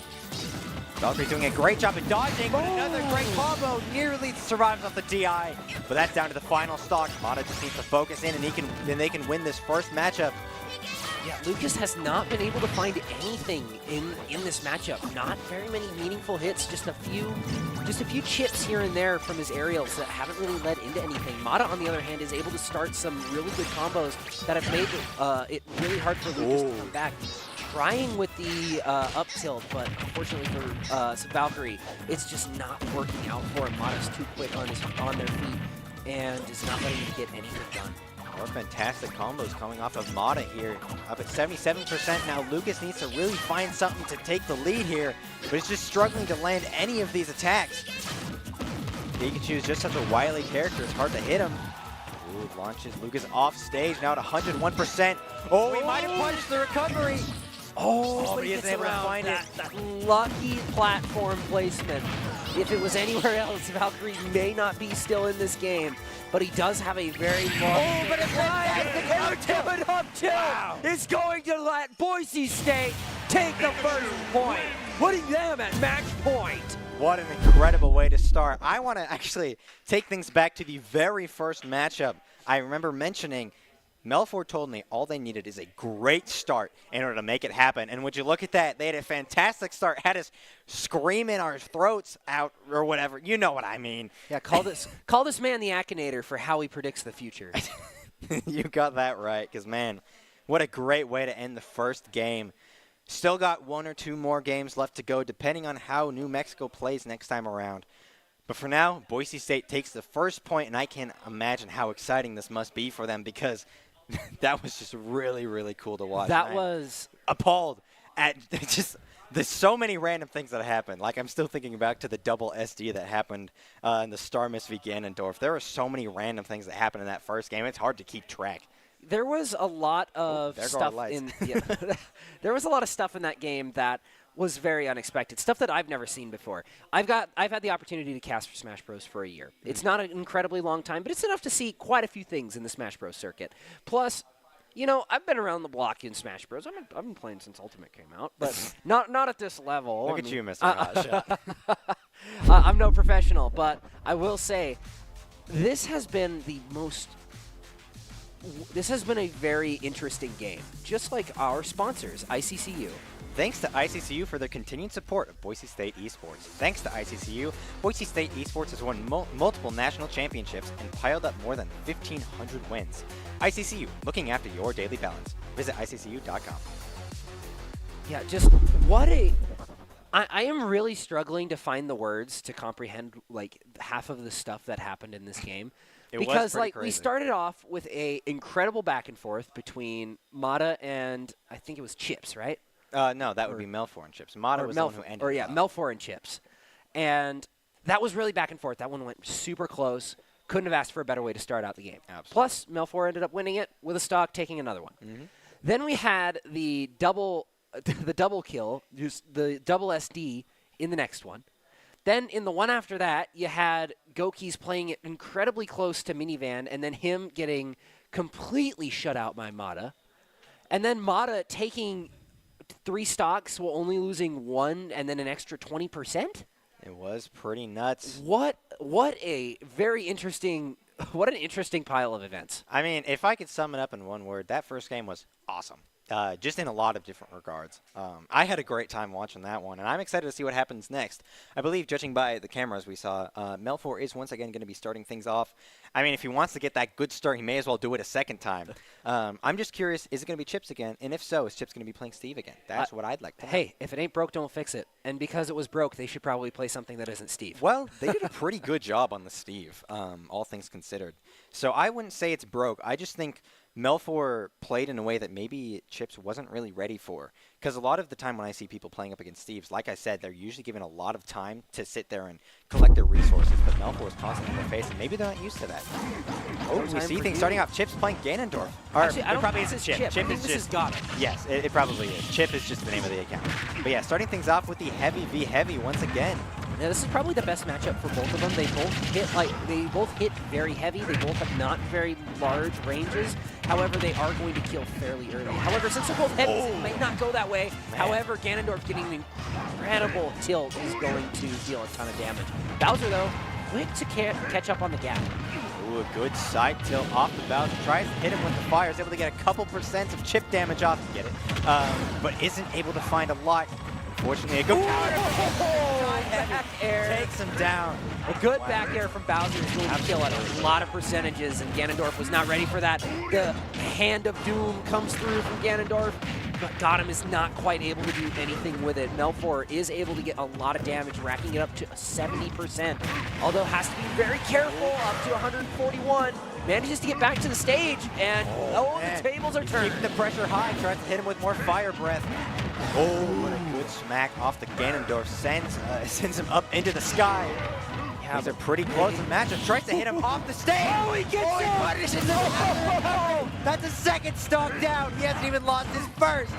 Valkyrie doing a great job at dodging, but another great combo, nearly survives off the DI, but that's down to the final stock. Mata just needs to focus in, and they can win this first matchup. Yeah, Lucas has not been able to find anything in this matchup. Not very many meaningful hits, just a few chips here and there from his aerials that haven't really led into anything. Mata, on the other hand, is able to start some really good combos that have made it really hard for Lucas to come back. Trying with the up tilt, but unfortunately for Valkyrie, it's just not working out for him. Mata's too quick on their feet and is not letting him get anything done. More fantastic combos coming off of Mata here. Up at 77% now. Lucas needs to really find something to take the lead here, but he's just struggling to land any of these attacks. Pikachu is just such a wily character. It's hard to hit him. Ooh, launches Lucas off stage now at 101%. Oh, he might have punished the recovery. Oh, but he isn't able to find it. That lucky platform placement. If it was anywhere else, Valkyrie may not be still in this game, but he does have a very long... Oh, but it's up tilt is going to let Boise State take the first point, putting them at match point. What an incredible way to start. I want to actually take things back to the very first matchup. I remember mentioning Melfort told me all they needed is a great start in order to make it happen. And would you look at that? They had a fantastic start, had us screaming our throats out or whatever. You know what I mean. Yeah, call this man the Akinator for how he predicts the future. You got that right, because, man, what a great way to end the first game. Still got 1 or 2 more games left to go, depending on how New Mexico plays next time around. But for now, Boise State takes the first point, and I can't imagine how exciting this must be for them, because that was just really, really cool to watch. That was appalled at just There's so many random things that happened. Like, I'm still thinking back to the double SD that happened in the Star Miss v. Ganondorf. There were so many random things that happened in that first game. It's hard to keep track. There was a lot of stuff in there was a lot of stuff in that game that was very unexpected, stuff that I've never seen before. I've had the opportunity to cast for Smash Bros. For a year. It's not an incredibly long time, but it's enough to see quite a few things in the Smash Bros. Circuit. Plus, you know, I've been around the block in Smash Bros. I've been playing since Ultimate came out, but not at this level. Look at you, Mr. Hotshot. I'm no professional, but I will say this has been a very interesting game, just like our sponsors, ICCU. Thanks to ICCU for their continued support of Boise State esports. Thanks to ICCU, Boise State esports has won multiple national championships and piled up more than 1,500 wins. ICCU, looking after your daily balance. Visit ICCU.com. Yeah, just what a... I am really struggling to find the words to comprehend, like, half of the stuff that happened in this game. Because, like, we started off with a incredible back and forth between Mata and, I think it was Chips, right? No, that would be Melfor and Chips. Mata was the one who ended it. Melfor and Chips. And that was really back and forth. That one went super close. Couldn't have asked for a better way to start out the game. Absolutely. Plus, Melfor ended up winning it with a stock, taking another one. Mm-hmm. Then we had the double kill, the double SD in the next one. Then in the one after that, you had Gokis playing it incredibly close to Minivan, and then him getting completely shut out by Mata. And then Mata taking 3 stocks while only losing 1 and then an extra 20%? It was pretty nuts. What a very interesting, what an interesting pile of events. I mean, if I could sum it up in one word, that first game was awesome. Just in a lot of different regards. I had a great time watching that one, and I'm excited to see what happens next. I believe, judging by the cameras we saw, Melfor is once again going to be starting things off. I mean, if he wants to get that good start, he may as well do it a second time. I'm just curious, is it going to be Chips again? And if so, is Chips going to be playing Steve again? That's what I'd like to know. Hey, if it ain't broke, don't fix it. And because it was broke, they should probably play something that isn't Steve. Well, they did a pretty good job on the Steve, all things considered. So I wouldn't say it's broke. I just think Melfor played in a way that maybe Chips wasn't really ready for. Because a lot of the time when I see people playing up against Steves, like I said, they're usually given a lot of time to sit there and collect their resources. But Melfor is constantly in their face, and maybe they're not used to that. Oh, we see things starting off. Chips playing Ganondorf. Actually, I don't probably think isn't this is Chip. Chip is just got it. Yes, it probably is. Chip is just the name of the account. But yeah, starting things off with the Heavy v Heavy once again. Yeah, this is probably the best matchup for both of them. They both hit very heavy. They both have not very large ranges. However, they are going to kill fairly early. However, since they're both heavies, it might not go that way. Man. However, Ganondorf getting an incredible tilt is going to deal a ton of damage. Bowser, though, quick to catch up on the gap. Ooh, a good side tilt off the Bowser. Tries to hit him with the fire. Is able to get a couple % of chip damage off to get it. But isn't able to find a lot. Unfortunately, a good back air takes him down. A good back air from Bowser is going to kill at a lot of percentages, and Ganondorf was not ready for that. The Hand of Doom comes through from Ganondorf, but Gotham is not quite able to do anything with it. Melfor is able to get a lot of damage, racking it up to 70%, although has to be very careful, up to 141. Manages to get back to the stage, and the tables are turned. Keeping the pressure high, tries to hit him with more fire breath. Oh, what a good smack off the Ganondorf. Sends him up into the sky. Yeah, these are pretty close in matchup. Tries to hit him off the stage. Oh, he gets he punishes him. That's a second stock down. He hasn't even lost his first.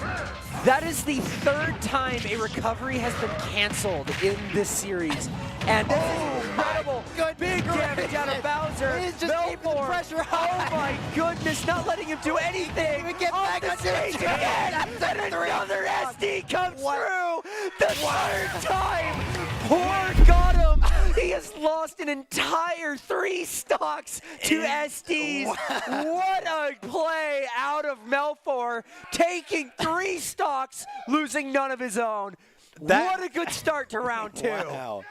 That is the 3rd time a recovery has been canceled in this series. And this is incredible. Good big damage out of Bowser. He's just keeping the pressure high. Oh my goodness, not letting him do anything. Even get back on stage again. And another SD comes through. The 3rd time. Poor Gotham. He has lost an entire 3 stocks to SDs. What a play out of Melfor, taking 3 stocks, losing none of his own. What a good start to round 2. Wow.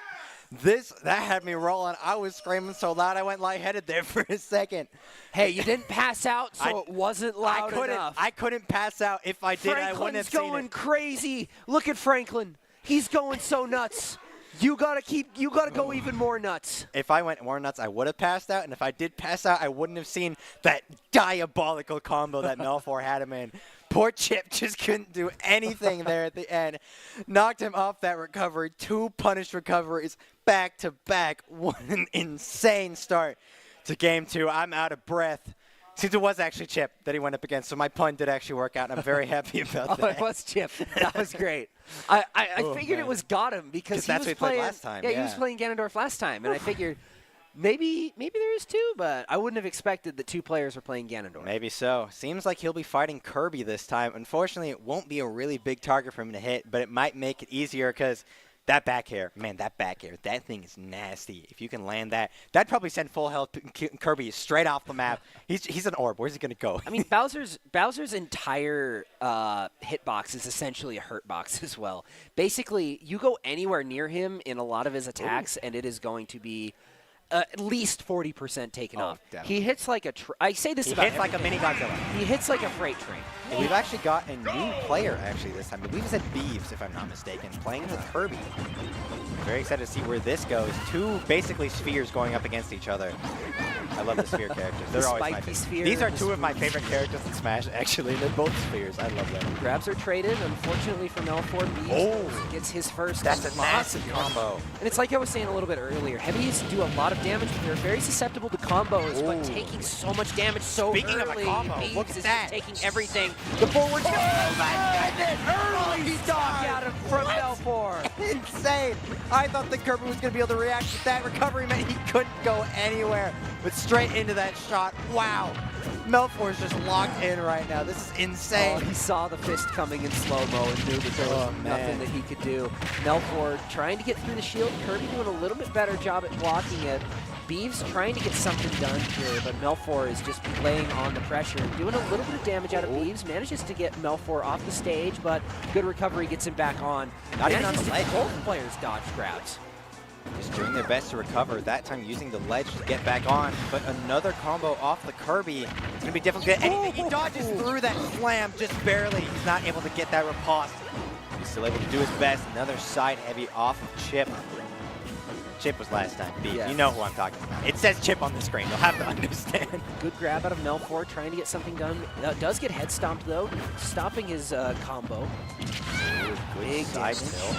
That had me rolling. I was screaming so loud I went lightheaded there for a second. Hey, you didn't pass out, so it wasn't loud enough. I couldn't pass out. If I did, I wouldn't have seen it. Franklin's going crazy. Look at Franklin. He's going so nuts. You gotta go even more nuts. If I went more nuts, I would have passed out, and if I did pass out, I wouldn't have seen that diabolical combo that Melfor had him in. Poor Chip just couldn't do anything there at the end. Knocked him off that recovery. 2 punished recoveries back to back. What an insane start to game 2. I'm out of breath. Seems it was actually Chip that he went up against, so my pun did actually work out, and I'm very happy about that. Oh, it was Chip. That was great. I figured it was Gotham because he that's was what he played playing last time. Yeah, he was playing Ganondorf last time, and I figured maybe there is 2, but I wouldn't have expected that 2 players were playing Ganondorf. Maybe so. Seems like he'll be fighting Kirby this time. Unfortunately, it won't be a really big target for him to hit, but it might make it easier because that back air, man, that back air, that thing is nasty. If you can land that, that'd probably send full health Kirby straight off the map. He's an orb. Where's he going to go? I mean, Bowser's entire hitbox is essentially a hurt box as well. Basically, you go anywhere near him in a lot of his attacks, and it is going to be at least 40% taken off. Definitely. He hits like a I say this He about hits like a mini Godzilla. He hits like a freight train. And we've actually got a new player actually this time. I believe it's at Beeves, if I'm not mistaken, playing with Kirby. Very excited to see where this goes. 2 basically spheres going up against each other. I love the sphere characters. They're always my favorite. These are 2 of my favorite characters in Smash, actually. They're both spheres. I love them. Grabs are traded. Unfortunately for Melfort, Beeves gets his first. That's a massive combo. And it's like I was saying a little bit earlier. Heavies do a lot of damage, but they're very susceptible to combos, but taking so much damage so Speaking early. of a combo, Beeves look at is that. just taking everything. The forward early stock out of from Melfort. Insane. I thought the Kirby was going to be able to react to that recovery, man. He couldn't go anywhere, but straight into that shot. Wow. Melfort's just locked in right now. This is insane. Oh, he saw the fist coming in slow-mo and knew that there was nothing that he could do. Melfort trying to get through the shield. Kirby doing a little bit better job at blocking it. Beeves trying to get something done here, but Melfort is just laying on the pressure. Doing a little bit of damage out of Beeves. Manages to get Melfort off the stage, but good recovery gets him back on. Not even on the ledge. Both players dodge grabs. Just doing their best to recover, that time using the ledge to get back on. But another combo off the Kirby. It's going to be difficult to get anything. He dodges through that slam just barely. He's not able to get that riposte. He's still able to do his best. Another side heavy off of Chip. Chip was last time. B. Yes. You know who I'm talking about. It says Chip on the screen. You'll have to understand. Good grab out of Melfort, trying to get something done. Does get head stomped, though, stopping his combo. Big side tilt.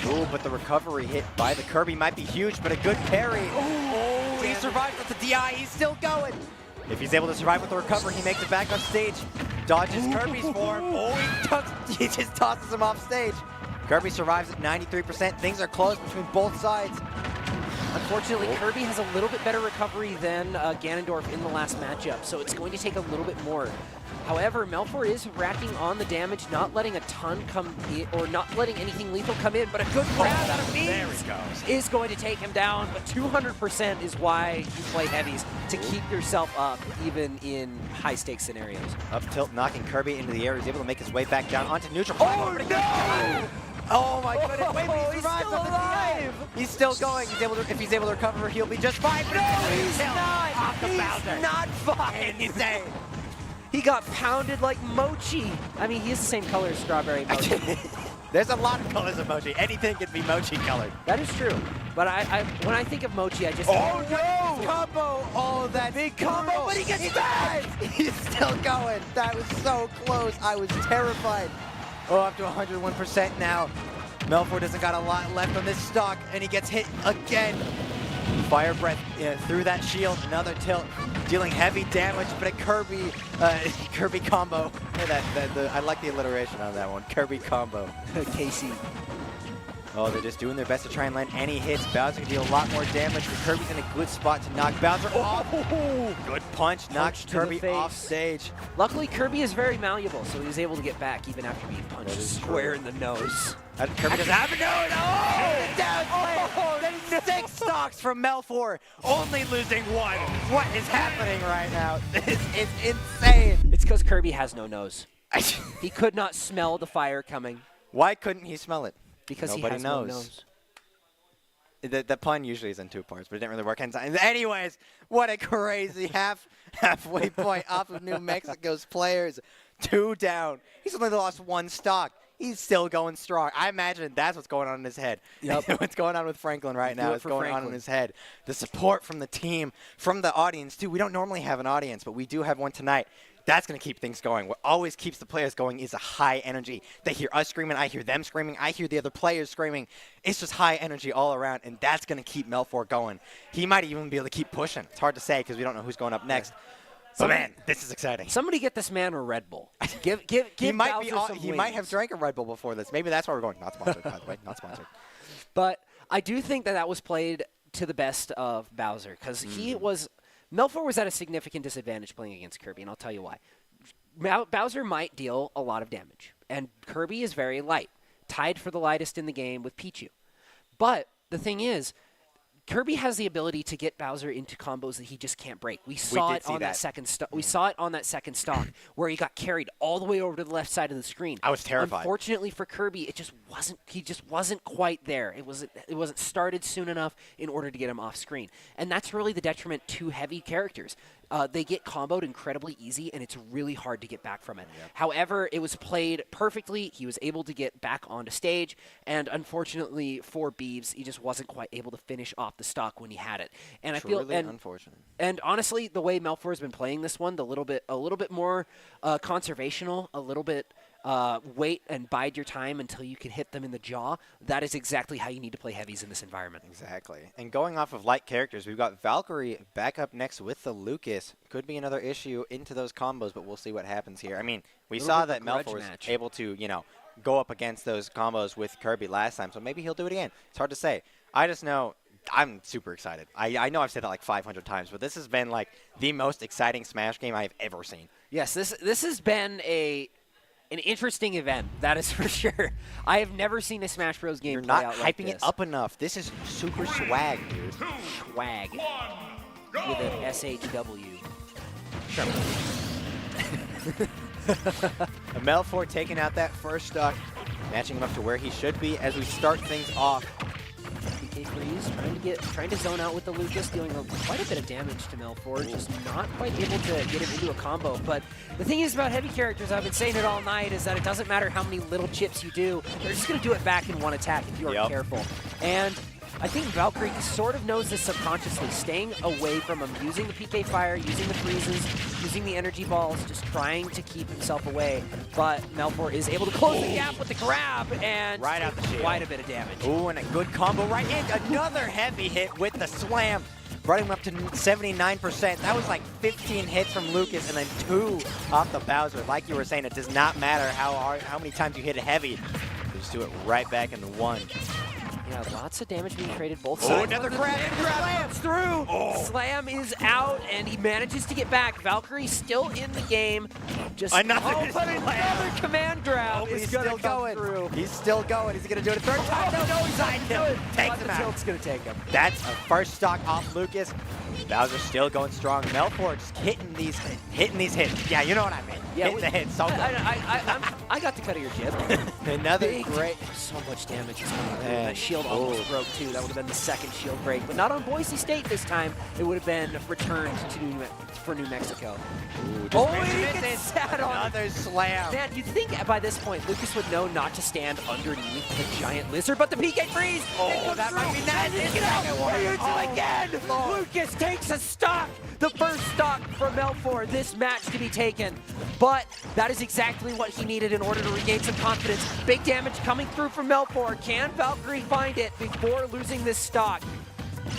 Ooh, but the recovery hit by the Kirby might be huge, but a good parry. Oh, he survives with the DI. He's still going. If he's able to survive with the recovery, he makes it back on stage. Dodges Kirby's form. Oh, he just tosses him off stage. Kirby survives at 93%. Things are close between both sides. Unfortunately, Kirby has a little bit better recovery than Ganondorf in the last matchup, so it's going to take a little bit more. However, Melfort is racking on the damage, not letting a ton come in, or not letting anything lethal come in, but a good grab out of Beeves is going to take him down. But 200% is why you play heavies, to keep yourself up even in high-stakes scenarios. Up tilt, knocking Kirby into the air. He's able to make his way back down onto neutral. Oh, no! Oh my goodness! Wait, but he He's survived still with the alive! DI. He's still going. He's able to, if he's able to recover, he'll be just fine. No, he's not! Off the He's Bowser. not fine! Insane. He got pounded like mochi. I mean, he is the same color as strawberry mochi. There's a lot of colors of mochi. Anything can be mochi colored. That is true. But when I think of mochi, I just Oh no! Combo! Oh, that big combo! But he gets back! He's still going. That was so close. I was terrified. Oh, up to 101% now. Melfort doesn't got a lot left on this stock, and he gets hit again. Fire breath through that shield. Another tilt, dealing heavy damage, but a Kirby Kirby combo. I like the alliteration on that one. Kirby combo. Casey. Oh, they're just doing their best to try and land any hits. Bowser can deal a lot more damage, but Kirby's in a good spot to knock Bowser off. Oh, good punch, knocks Kirby off stage. Luckily, Kirby is very malleable, so he was able to get back even after being punched square in the nose. Kirby doesn't have a nose. Oh, down play. 6 stocks from Melfort, only losing 1. What is happening right now? This is insane. It's because Kirby has no nose. He could not smell the fire coming. Why couldn't he smell it? Because Nobody he has knows. no nose. The pun usually is in 2 parts, but it didn't really work. Anyways, what a crazy halfway point off of New Mexico's players. 2 down. He's only lost 1 stock. He's still going strong. I imagine that's what's going on in his head. Yep. What's going on with Franklin right now is going on in his head. The support from the team, from the audience, too. We don't normally have an audience, but we do have one tonight. That's going to keep things going. What always keeps the players going is a high energy. They hear us screaming, I hear them screaming, I hear the other players screaming. It's just high energy all around, and that's going to keep Melfort going. He might even be able to keep pushing. It's hard to say because we don't know who's going up next. But man, this is exciting. Somebody get this man a Red Bull. Give he might Bowser some he wings. might have drank a Red Bull before this. Maybe that's why we're going. Not sponsored, by the way. Not sponsored. But I do think that was played to the best of Bowser because Melfort was at a significant disadvantage playing against Kirby, and I'll tell you why. Bowser might deal a lot of damage, and Kirby is very light, tied for the lightest in the game with Pichu. But the thing is, Kirby has the ability to get Bowser into combos that he just can't break. We saw it on that second stock where he got carried all the way over to the left side of the screen. I was terrified. Unfortunately for Kirby, he just wasn't quite there. It wasn't started soon enough in order to get him off screen. And that's really the detriment to heavy characters. They get comboed incredibly easy, and it's really hard to get back from it. Yep. However, it was played perfectly. He was able to get back onto stage, and unfortunately for Beeves, he just wasn't quite able to finish off the stock when he had it. And Truly I feel unfortunate. And honestly, the way Melfort has been playing this one, a little bit more conservational, a little bit. Wait and bide your time until you can hit them in the jaw. That is exactly how you need to play heavies in this environment. Exactly. And going off of light characters, we've got Valkyrie back up next with the Lucas. Could be another issue into those combos, but we'll see what happens here. I mean, we saw that Melfort was able to, go up against those combos with Kirby last time, so maybe he'll do it again. It's hard to say. I just know I'm super excited. I know I've said that like 500 times, but this has been like the most exciting Smash game I've ever seen. Yes, this has been an interesting event, that is for sure. I have never seen a Smash Bros. Game You're play not out hyping like it this. up enough. This is super swag, dude. Swag. With an SHW. Melfort taking out that first stock, matching him up to where he should be as we start things off. PK Freeze trying to zone out with the Lucas, dealing quite a bit of damage to Melfort, just not quite able to get him into a combo. But the thing is about heavy characters, I've been saying it all night, is that it doesn't matter how many little chips you do, they're just going to do it back in one attack if you aren't careful. And I think Valkyrie sort of knows this subconsciously, staying away from him, using the PK Fire, using the freezes, using the energy balls, just trying to keep himself away. But Melfort is able to close the gap with the grab and right out the shield. Quite a bit of damage. Ooh, and a good combo right in. Another heavy hit with the slam, running him up to 79%. That was like 15 hits from Lucas and then 2 off the Bowser. Like you were saying, it does not matter how many times you hit it heavy. You just do it right back into 1. Yeah, lots of damage being traded both sides. Oh, another grab. Slams through. Oh. Slam is out, and he manages to get back. Valkyrie still in the game. Just another command grab is still going. Through. He's still going. He's going to do it a third time. No, he's on him. Takes him out. Tilt's going to take him. That's a first stock off Lucas. Bowser still going strong. Melfort just hitting these hits. Yeah, you know what I mean. Yeah, hitting the hits. So I got the cut of your jib. Another great. So much damage is coming through. That shield almost broke too. That would have been the second shield break, but not on Boise State this time. It would have been returned for New Mexico. Ooh, he gets sat on. Another slam. Man, you'd think by this point Lucas would know not to stand underneath the giant lizard, but the PK freeze. Oh, that might be nasty. Get out! Again. Lucas takes a stock. The first stock from Melfort this match to be taken. But that is exactly what he needed in order to regain some confidence. Big damage coming through from Melfort. Can Valkyrie find it before losing this stock?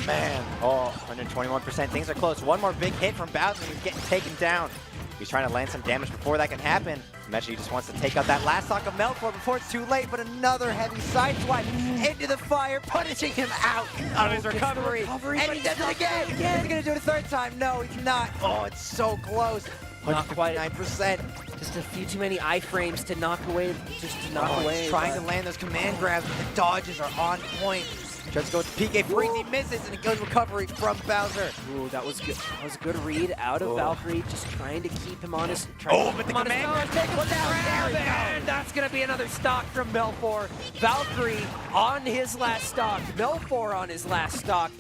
Man, 121%. Things are close. One more big hit from Bowser. He's getting taken down. He's trying to land some damage before that can happen. Imagine he just wants to take out that last stock of Melfort before it's too late, but another heavy side swipe into the fire, punishing him out of his recovery. And he does it again. He's going to do it a third time. No, he's not. Oh, it's so close. Not quite 9%. Just a few too many iframes to knock away. He's trying to land those command grabs, but the dodges are on point. Tries to go with the PK freeze, he misses, and it goes recovery from Bowser. Ooh, that was good. That was a good read out of Valkyrie, just trying to keep him on his. But the command grab take him down. And that's going to be another stock from Melfort. Valkyrie on his last stock. Melfort on his last stock.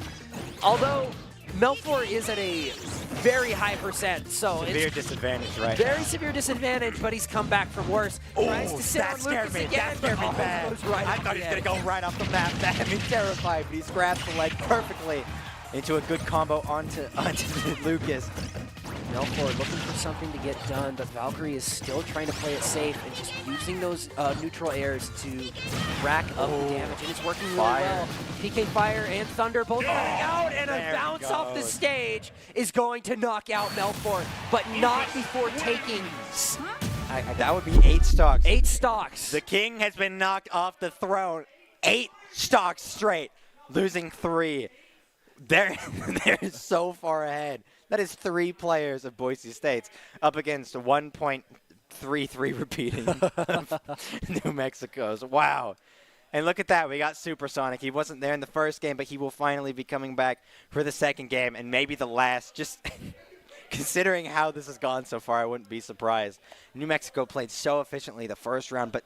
Although Melfort is at a very high percent, so severe disadvantage, right? Very severe disadvantage, but he's come back from worse. Tries to sit that on scared Lucas me. again, That scared me bad. Right I thought he was going to go right off the map. That had me terrified, but he's grabbed the leg perfectly into a good combo onto Lucas. Melfort looking for something to get done, but Valkyrie is still trying to play it safe and just using those neutral airs to rack up the damage, and it's working really well. PK Fire and Thunder both coming out, and a bounce off the stage is going to knock out Melfort, but not before taking... that would be 8 stocks. 8 stocks. The king has been knocked off the throne 8 stocks straight, losing 3. They're so far ahead. That is 3 players of Boise State's up against 1.33 repeating New Mexico's. Wow. And look at that. We got Supersonic. He wasn't there in the first game, but he will finally be coming back for the second game and maybe the last. Just considering how this has gone so far, I wouldn't be surprised. New Mexico played so efficiently the first round, but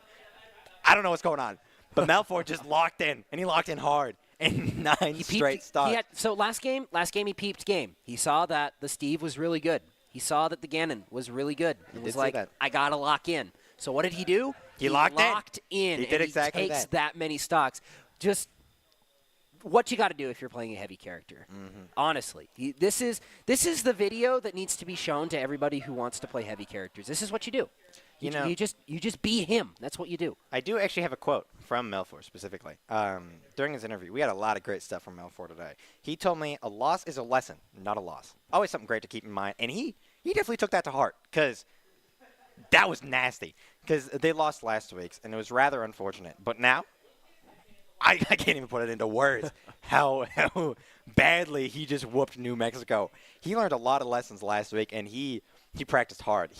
I don't know what's going on. But Melfort just locked in, and he locked in hard. In 9 straight stocks. So last game he peeped game. He saw that the Steve was really good. He saw that the Ganon was really good. It was like, I got to lock in. So what did he do? He locked in. He did exactly he takes that many stocks. Just what you got to do if you're playing a heavy character. Honestly. This is the video that needs to be shown to everybody who wants to play heavy characters. This is what you do. You just be him. That's what you do. I do actually have a quote from Melfort specifically. During his interview, we had a lot of great stuff from Melfort today. He told me a loss is a lesson, not a loss. Always something great to keep in mind. And he definitely took that to heart because that was nasty. Because they lost last week's, and it was rather unfortunate. But now, I can't even put it into words how badly he just whooped New Mexico. He learned a lot of lessons last week, and he practiced hard.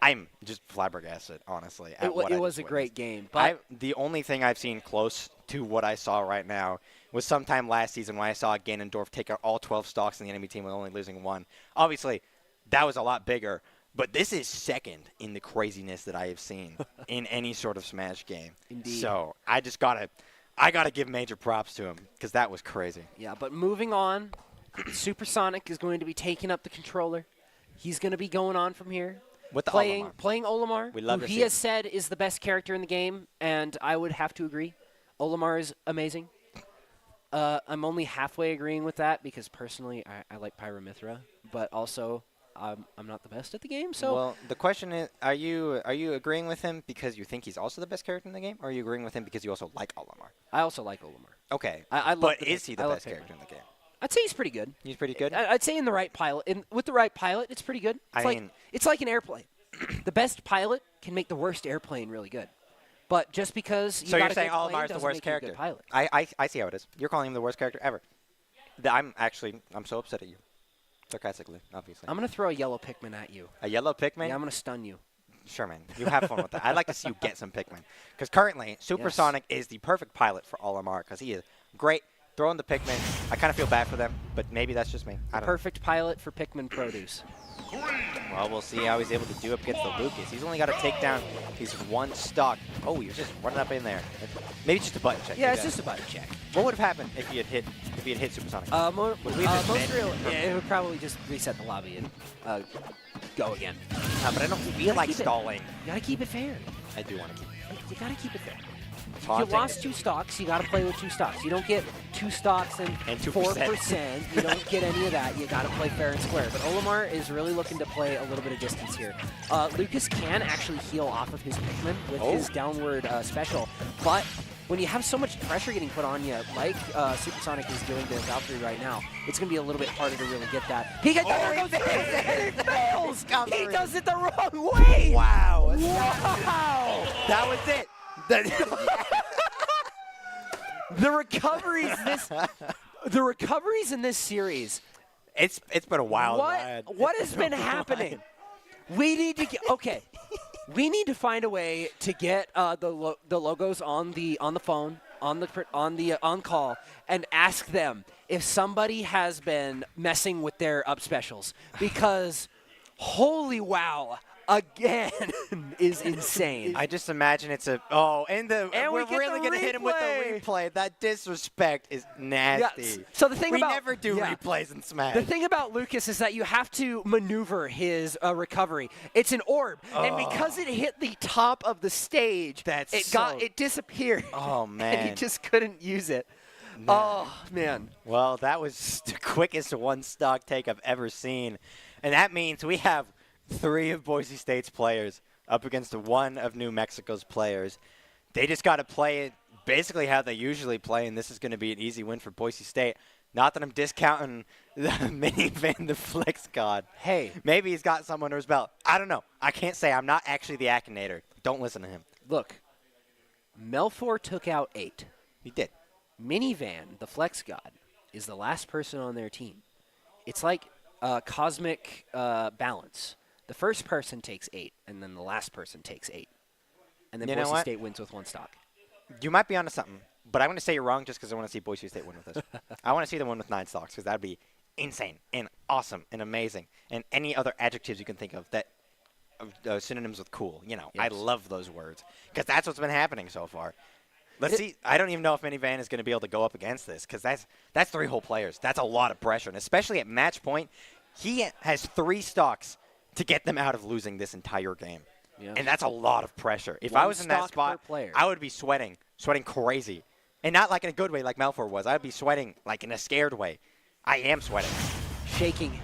I'm just flabbergasted, honestly. It was a great game. But the only thing I've seen close to what I saw right now was sometime last season when I saw Ganondorf take out all 12 stocks in the enemy team with only losing 1. Obviously, that was a lot bigger. But this is second in the craziness that I have seen in any sort of Smash game. Indeed. So I gotta give major props to him because that was crazy. Yeah, but moving on, Supersonic is going to be taking up the controller. He's going to be going on from here. With the playing Olimar. Olimar, We love who to he see has it. said is the best character in the game, and I would have to agree. Olimar is amazing. I'm only halfway agreeing with that because personally I like Pyramithra, but also I'm not the best at the game. So well, the question is, are you agreeing with him because you think he's also the best character in the game, or are you agreeing with him because you also like Olimar? I also like Olimar. Okay, I love but the is he the best character in the game? I'd say he's pretty good. He's pretty good. I'd say in the right pilot, with the right pilot, it's pretty good. It's like an airplane. The best pilot can make the worst airplane really good. But just because So you're saying Olimar's the worst character? Pilot. I see how it is. You're calling him the worst character ever. I'm so upset at you. Sarcastically, obviously. I'm going to throw a yellow Pikmin at you. A yellow Pikmin? Yeah, I'm going to stun you. Sure, man. You have fun with that. I'd like to see you get some Pikmin. Because currently, Supersonic is the perfect pilot for Olimar because he is great throwing the Pikmin. I kind of feel bad for them, but maybe that's just me. I don't know. Perfect pilot for Pikmin produce. Well, we'll see how he's able to do up against the Lucas. He's only got to take down his 1 stock. Oh, he was just running up in there. Maybe just a button check. Yeah, it's just a button check. What would have happened if he had hit Supersonic? Most real, it would probably just reset the lobby and go again. But I don't feel like stalling. You got to keep it fair. I do want to keep it fair. You got to keep it fair. Taunting. You lost 2 stocks, you got to play with 2 stocks. You don't get 2 stocks and 4%. You don't get any of that. You got to play fair and square. But Olimar is really looking to play a little bit of distance here. Lucas can actually heal off of his Pikmin with his downward special. But when you have so much pressure getting put on you, like Supersonic is doing to Valkyrie right now, it's going to be a little bit harder to really get that. He gets it fails! He does it the wrong way! Wow. Wow! That was it. The recoveries in this series. It's been a wild ride. What has been happening? We need to get we need to find a way to get the logos on the phone on call and ask them if somebody has been messing with their up specials because holy wow. Again is insane. I just imagine it's and we're really going to hit him with the replay. That disrespect is nasty. Yeah. So the thing we never do replays in Smash. The thing about Lucas is that you have to maneuver his recovery. It's an orb, and because it hit the top of the stage, it disappeared. Oh man, and he just couldn't use it. Oh, man. Well, that was the quickest one-stock take I've ever seen. And that means we have 3 of Boise State's players up against 1 of New Mexico's players. They just got to play it basically how they usually play, and this is going to be an easy win for Boise State. Not that I'm discounting the minivan, the flex god. Hey. Maybe he's got someone under his belt. I don't know. I can't say. I'm not actually the Akinator. Don't listen to him. Look, Melfor took out 8. He did. Minivan, the flex god, is the last person on their team. It's like cosmic balance. The first person takes 8, and then the last person takes 8. And then Boise State wins with 1 stock. You might be onto something, but I'm going to say you're wrong just because I want to see Boise State win with this. I want to see them win with 9 stocks because that would be insane and awesome and amazing and any other adjectives you can think of that synonyms with cool. You know, Yes. I love those words because that's what's been happening so far. Let's see. I don't even know if Minivan is going to be able to go up against this because that's 3 whole players. That's a lot of pressure, and especially at match point, he has 3 stocks to get them out of losing this entire game. Yeah. And that's a lot of pressure. If 1 I was in that stock spot, per player. I would be sweating crazy. And not like in a good way like Melfor was. I would be sweating like in a scared way. I am sweating. Shaking.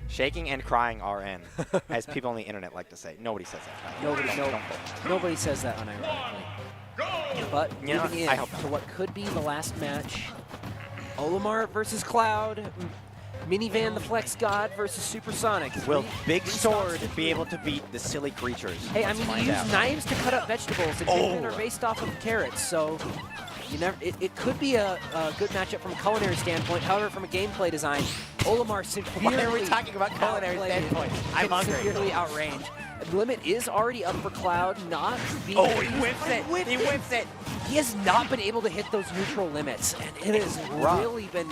Shaking and crying RN, as people on the internet like to say. Nobody says that. Nobody says that unironically. But You know, moving in I hope to not. what could be the last match, Olimar versus Cloud, Minivan the Flex God versus Supersonic. Will Big Three Sword stocks. be able to beat the silly creatures? Hey, I Let's mean, find you out. use knives to cut up vegetables, and chicken are based off of carrots, so you never. It could be a good matchup from a culinary standpoint. However, from a gameplay design, Olimar severely. Why are we talking about culinary outplayed standpoint? I'm and hungry. severely outranged. The limit is already up for Cloud, not being. Oh, he whips it. He whips it. He has not been able to hit those neutral limits, and it has rough. really been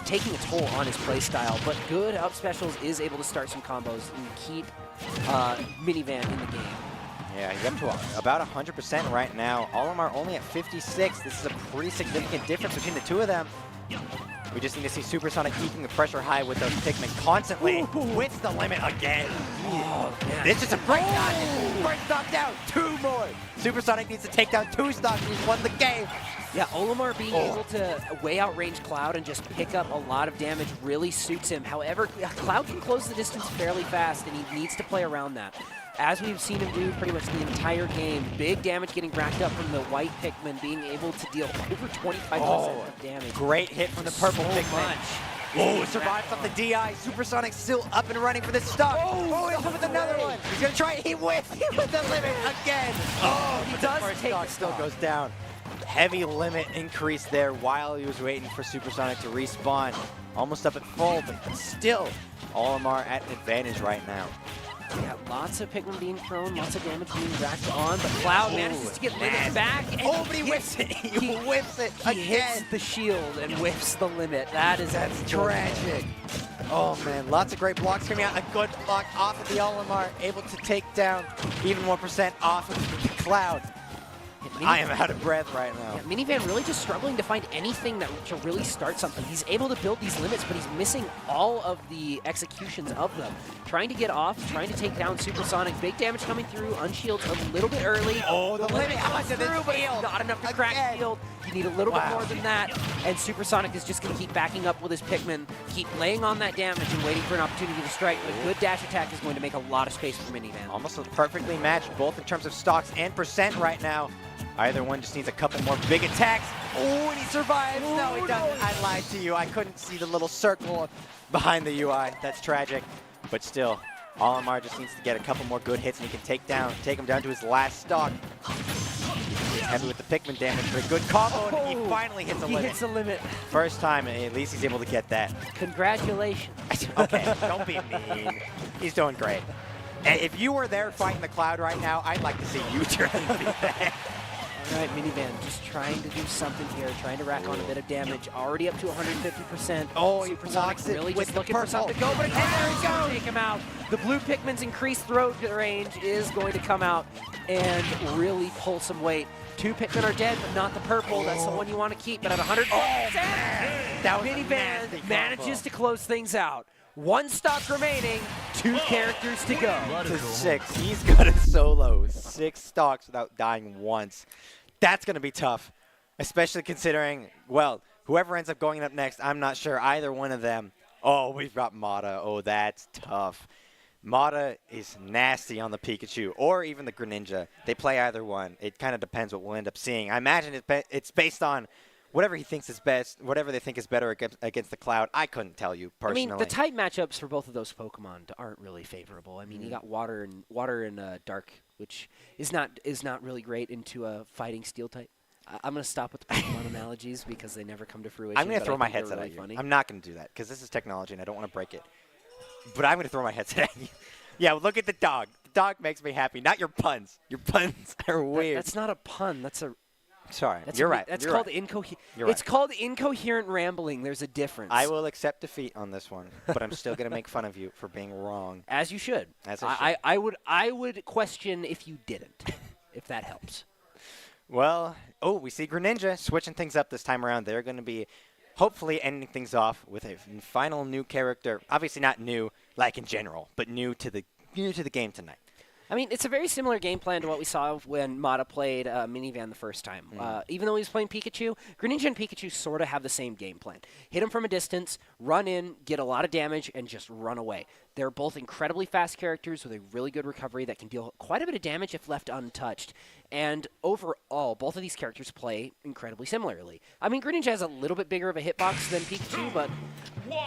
taking a toll on his play style. But good up specials is able to start some combos and keep Minivan in the game. Yeah, he's up to about 100% right now. Olimar only at 56. This is a pretty significant difference between the 2 of them. We just need to see Supersonic keeping the pressure high with those Pikmin constantly. Whips the limit again. Oh, man. This is a breakdown. First stock down, 2 more. Supersonic needs to take down 2 stocks. He's won the game. Yeah, Olimar being able to way outrange Cloud and just pick up a lot of damage really suits him. However, Cloud can close the distance fairly fast, and he needs to play around that. As we've seen him do pretty much the entire game, big damage getting racked up from the white Pikmin, being able to deal over 25% of damage. Great hit from the purple So Pikmin. much. Oh, survives off the DI. Supersonic's still up and running for this stock. Oh, he's with another one. He's going to try it. He whips the limit again. Oh, he but does the first take stock the still stock. goes down. Heavy limit increase there while he was waiting for Supersonic to respawn. Almost up at full, but still Olimar at an advantage right now. Yeah, lots of Pikmin being thrown, lots of damage being racked on, but Cloud manages to get limits back. And Oh, but he whips it. He whips it He hits again. the shield and whips the limit. That's Tragic. Oh, man. Lots of great blocks coming out. A good block off of the Olimar. Able to take down even more percent off of the Cloud. I am out of breath right now. Yeah, Minivan really just struggling to find anything to really start something. He's able to build these limits, but he's missing all of the executions of them. Trying to get off, trying to take down Supersonic. Big damage coming through, unshields a little bit early. Oh, the limit comes onto the through, but it's shield not enough to crack again. shield. You need a little bit Wow. more than that, and Supersonic is just going to keep backing up with his Pikmin, keep laying on that damage and waiting for an opportunity to strike. A good dash attack is going to make a lot of space for Minivan. Almost perfectly matched, both in terms of stocks and percent right now. Either one just needs a couple more big attacks. Oh, and he survives. No, he doesn't. I lied to you. I couldn't see the little circle behind the UI. That's tragic. But still, Olimar just needs to get a couple more good hits, and he can take him down to his last stock. He's heavy with the Pikmin damage, but a good combo, and he finally hits the He limit. hits the limit. First time, at least he's able to get that. Congratulations. Okay, don't be mean. He's doing great. And if you were there fighting the Cloud right now, I'd like to see you try and beat that. All right, Minivan just trying to do something here, trying to rack on a bit of damage. Already up to 150%. Oh, he Supersonic blocks it really with just the looking for something to go, but again, there he goes. Take him out. The blue Pikmin's increased throw range is going to come out and really pull some weight. 2 Pikmin are dead, but not the purple. That's the one you want to keep. But at 100%, That was a nasty Minivan combo. manages to close things out. 1 stock remaining, 2 characters to go. To 6. He's got to solo 6 stocks without dying once. That's going to be tough. especially considering, well, whoever ends up going up next, I'm not sure either one of them. Oh, we've got Mata. Oh, that's tough. Mata is nasty on the Pikachu or even the Greninja. They play either one. It kind of depends what we'll end up seeing. I imagine it's based on whatever he thinks is best, whatever they think is better against the Cloud. I couldn't tell you personally. I mean, the type matchups for both of those Pokemon aren't really favorable. I mean, you got water and dark, which is not really great into a fighting steel type. I'm going to stop with the Pokemon analogies because they never come to fruition. I'm going to throw my headset really at you. funny. I'm not going to do that because this is technology and I don't want to break it. But I'm going to throw my headset at you. Yeah, look at the dog. The dog makes me happy, not your puns. Your puns are weird. That's not a pun. That's a... Sorry, That's you're right. That's you're called right. It's called incoherent rambling. There's a difference. I will accept defeat on this one, but I'm still going to make fun of you for being wrong. As you should. As I should. I would question if you didn't, if that helps. Well, we see Greninja switching things up this time around. They're going to be hopefully ending things off with a final new character. Obviously not new, like in general, but new to the game tonight. I mean, it's a very similar game plan to what we saw when Mata played Minivan the first time. Even though he was playing Pikachu, Greninja and Pikachu sort of have the same game plan. Hit him from a distance, run in, get a lot of damage, and just run away. They're both incredibly fast characters with a really good recovery that can deal quite a bit of damage if left untouched. And overall, both of these characters play incredibly similarly. I mean, Greninja has a little bit bigger of a hitbox than Pikachu, but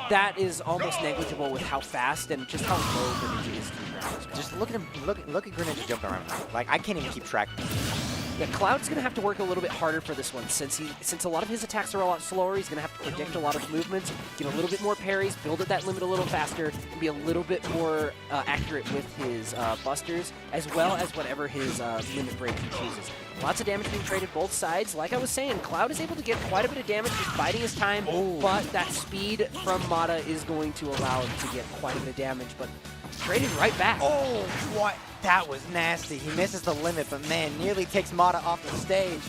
that is almost negligible with how fast and just how low Greninja is to the ground. Just look at him. Look at Greninja jumping around. Like, I can't even keep track of him. Yeah, Cloud's going to have to work a little bit harder for this one since a lot of his attacks are a lot slower. He's going to have to predict a lot of movements, get a little bit more parries, build at that limit a little faster, and be a little bit more accurate with his busters, as well as whatever his limit break he chooses. Lots of damage being traded both sides. Like I was saying, Cloud is able to get quite a bit of damage just biding his time, but that speed from Mata is going to allow him to get quite a bit of damage, but traded right back. Oh, what? That was nasty. He misses the limit, but man, nearly takes Mata off the stage.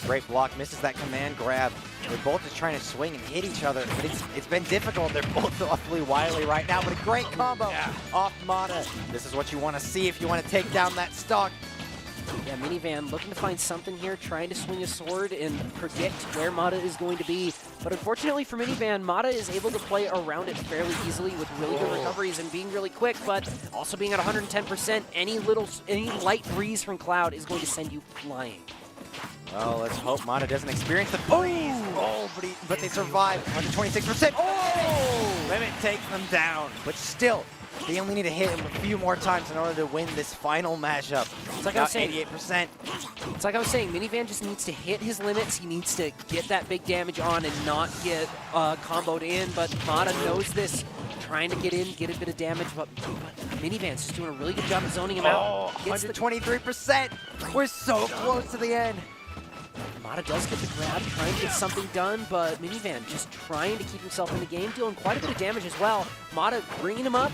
Great block, misses that command grab. They're both just trying to swing and hit each other, but it's been difficult. They're both awfully wily right now, but a great combo off Mata. This is what you want to see if you want to take down that stock. Yeah, Minivan looking to find something here, trying to swing a sword and predict where Mata is going to be. But unfortunately for Minivan, Mata is able to play around it fairly easily with really good recoveries and being really quick, but also being at 110%. Any light breeze from Cloud is going to send you flying. Well, let's hope Mata doesn't experience the breeze. Oh, but they survive. 126%. Oh! Limit takes them down, but still, they only need to hit him a few more times in order to win this final matchup. It's like I was saying, 88%. It's like I was saying, Minivan just needs to hit his limits. He needs to get that big damage on and not get comboed in, but Mata knows this. Trying to get in, get a bit of damage, but Minivan's just doing a really good job of zoning him out. Oh, 123%. We're so close to the end. Mata does get the grab, trying to get something done, but Minivan just trying to keep himself in the game, dealing quite a bit of damage as well. Mata bringing him up,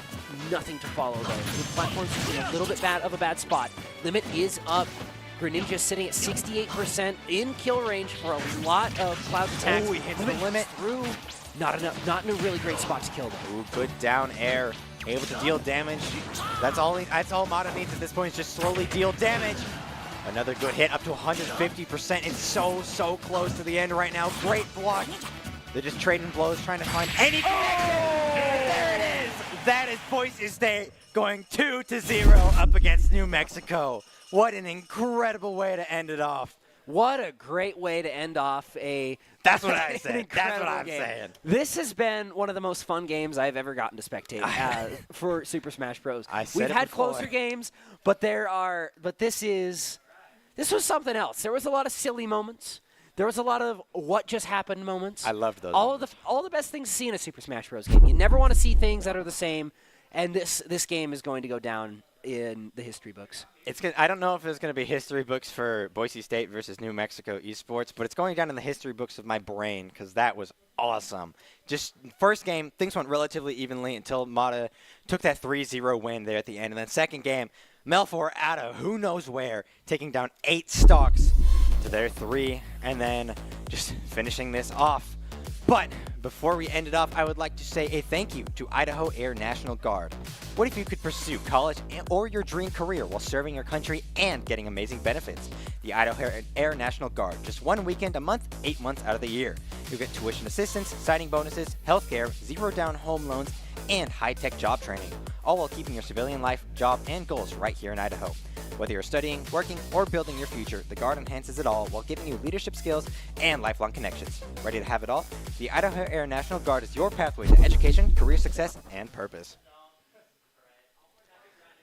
nothing to follow though. The platform's just in a little bit of a bad spot. Limit is up. Greninja sitting at 68% in kill range for a lot of Cloud attacks. Oh, he hits the limit. Through. Not in a really great spot to kill them. Ooh, good down air. Able to deal damage. That's all Mata needs at this point is just slowly deal damage. Another good hit up to 150%. It's so close to the end right now. Great block. They're just trading blows, trying to find any connection. And there it is. That is Boise State going 2-0 up against New Mexico. What an incredible way to end it off. What a great way to end off That's what I said. That's what I'm saying. This has been one of the most fun games I've ever gotten to spectate for Super Smash Bros. We've had closer games, but this was something else. There was a lot of silly moments. There was a lot of what just happened moments. I loved those. All the best things to see in a Super Smash Bros. Game. You never want to see things that are the same, and this game is going to go down in the history books. I don't know if there's going to be history books for Boise State versus New Mexico esports, but it's going down in the history books of my brain because that was awesome. Just first game, things went relatively evenly until Mata took that 3-0 win there at the end. And then second game, Melfor out of who knows where, taking down 8 stocks to their 3, and then just finishing this off. But before we end it off, I would like to say a thank you to Idaho Air National Guard. What if you could pursue college or your dream career while serving your country and getting amazing benefits? The Idaho Air National Guard, just 1 weekend a month, 8 months out of the year. You'll get tuition assistance, signing bonuses, healthcare, zero-down home loans, and high-tech job training, all while keeping your civilian life, job, and goals right here in Idaho. Whether you're studying, working, or building your future, the Guard enhances it all while giving you leadership skills and lifelong connections. Ready to have it all? The Idaho Air National Guard is your pathway to education, career success, and purpose.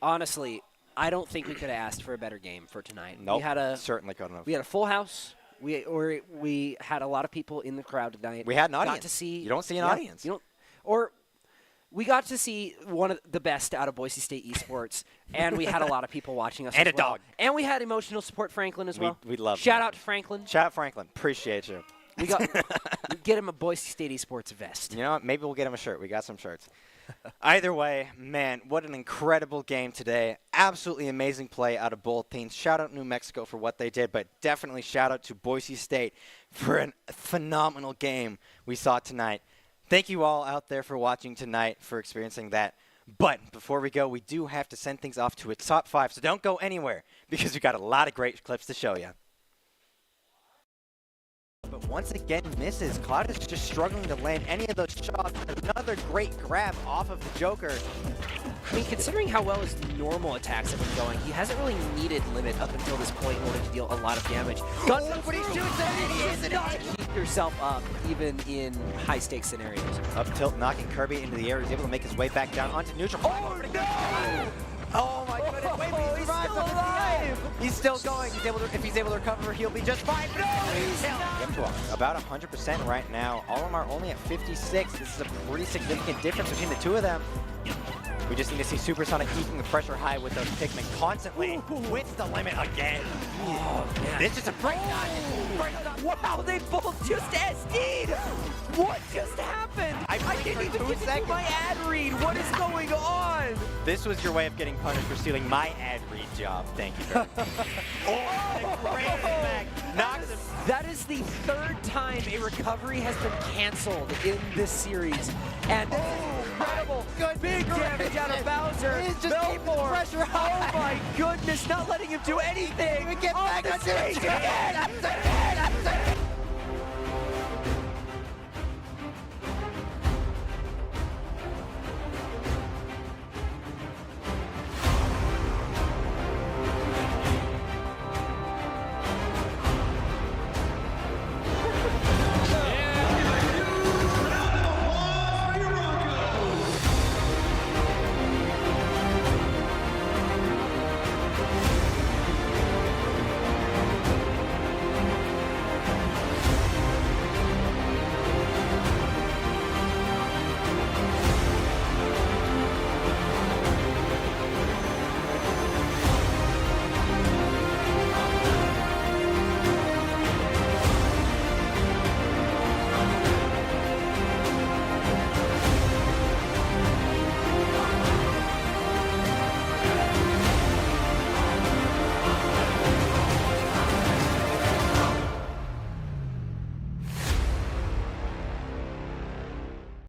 Honestly, I don't think we could have asked for a better game for tonight. Nope, certainly couldn't have. We had a full house. We had a lot of people in the crowd tonight. We had an audience. Got to see. You don't see an audience. We got to see one of the best out of Boise State esports, and we had a lot of people watching us And as a well. dog. And we had emotional support Franklin as well. We love Shout out to Franklin. Shout out Franklin. Appreciate you. We get him a Boise State esports vest. You know what? Maybe we'll get him a shirt. We got some shirts. Either way, man, what an incredible game today. Absolutely amazing play out of both teams. Shout out New Mexico for what they did, but definitely shout out to Boise State for a phenomenal game we saw tonight. Thank you all out there for watching tonight, for experiencing that. But before we go, we do have to send things off to a top 5, so don't go anywhere because we got a lot of great clips to show you. But once again, misses. Cloud is just struggling to land any of those shots. Another great grab off of the Joker. I mean, considering how well his normal attacks have been going, he hasn't really needed limit up until this point in order to deal a lot of damage. But he shoots it! Keep yourself up, even in high-stakes scenarios. Up tilt, knocking Kirby into the air. He's able to make his way back down onto neutral. Oh, no! Oh, my goodness. Wait, but he's still alive! He's still going. If he's able to recover, he'll be just fine. No, he's not! About 100% right now. All of them are only at 56. This is a pretty significant difference between the two of them. We just need to see Supersonic keeping the pressure high with those Pikmin constantly. With the limit again. Oh, man. This is a breakdown. Wow, they both just SD'd! What just happened? I didn't even get to do my ad read. What is going on? This was your way of getting punished for stealing my ad read job. Thank you very much. That is the third time a recovery has been canceled in this series. And this is incredible. Big damage out of Bowser. He's just keeping the pressure high. Oh my goodness, not letting him do anything. Get back on stage again.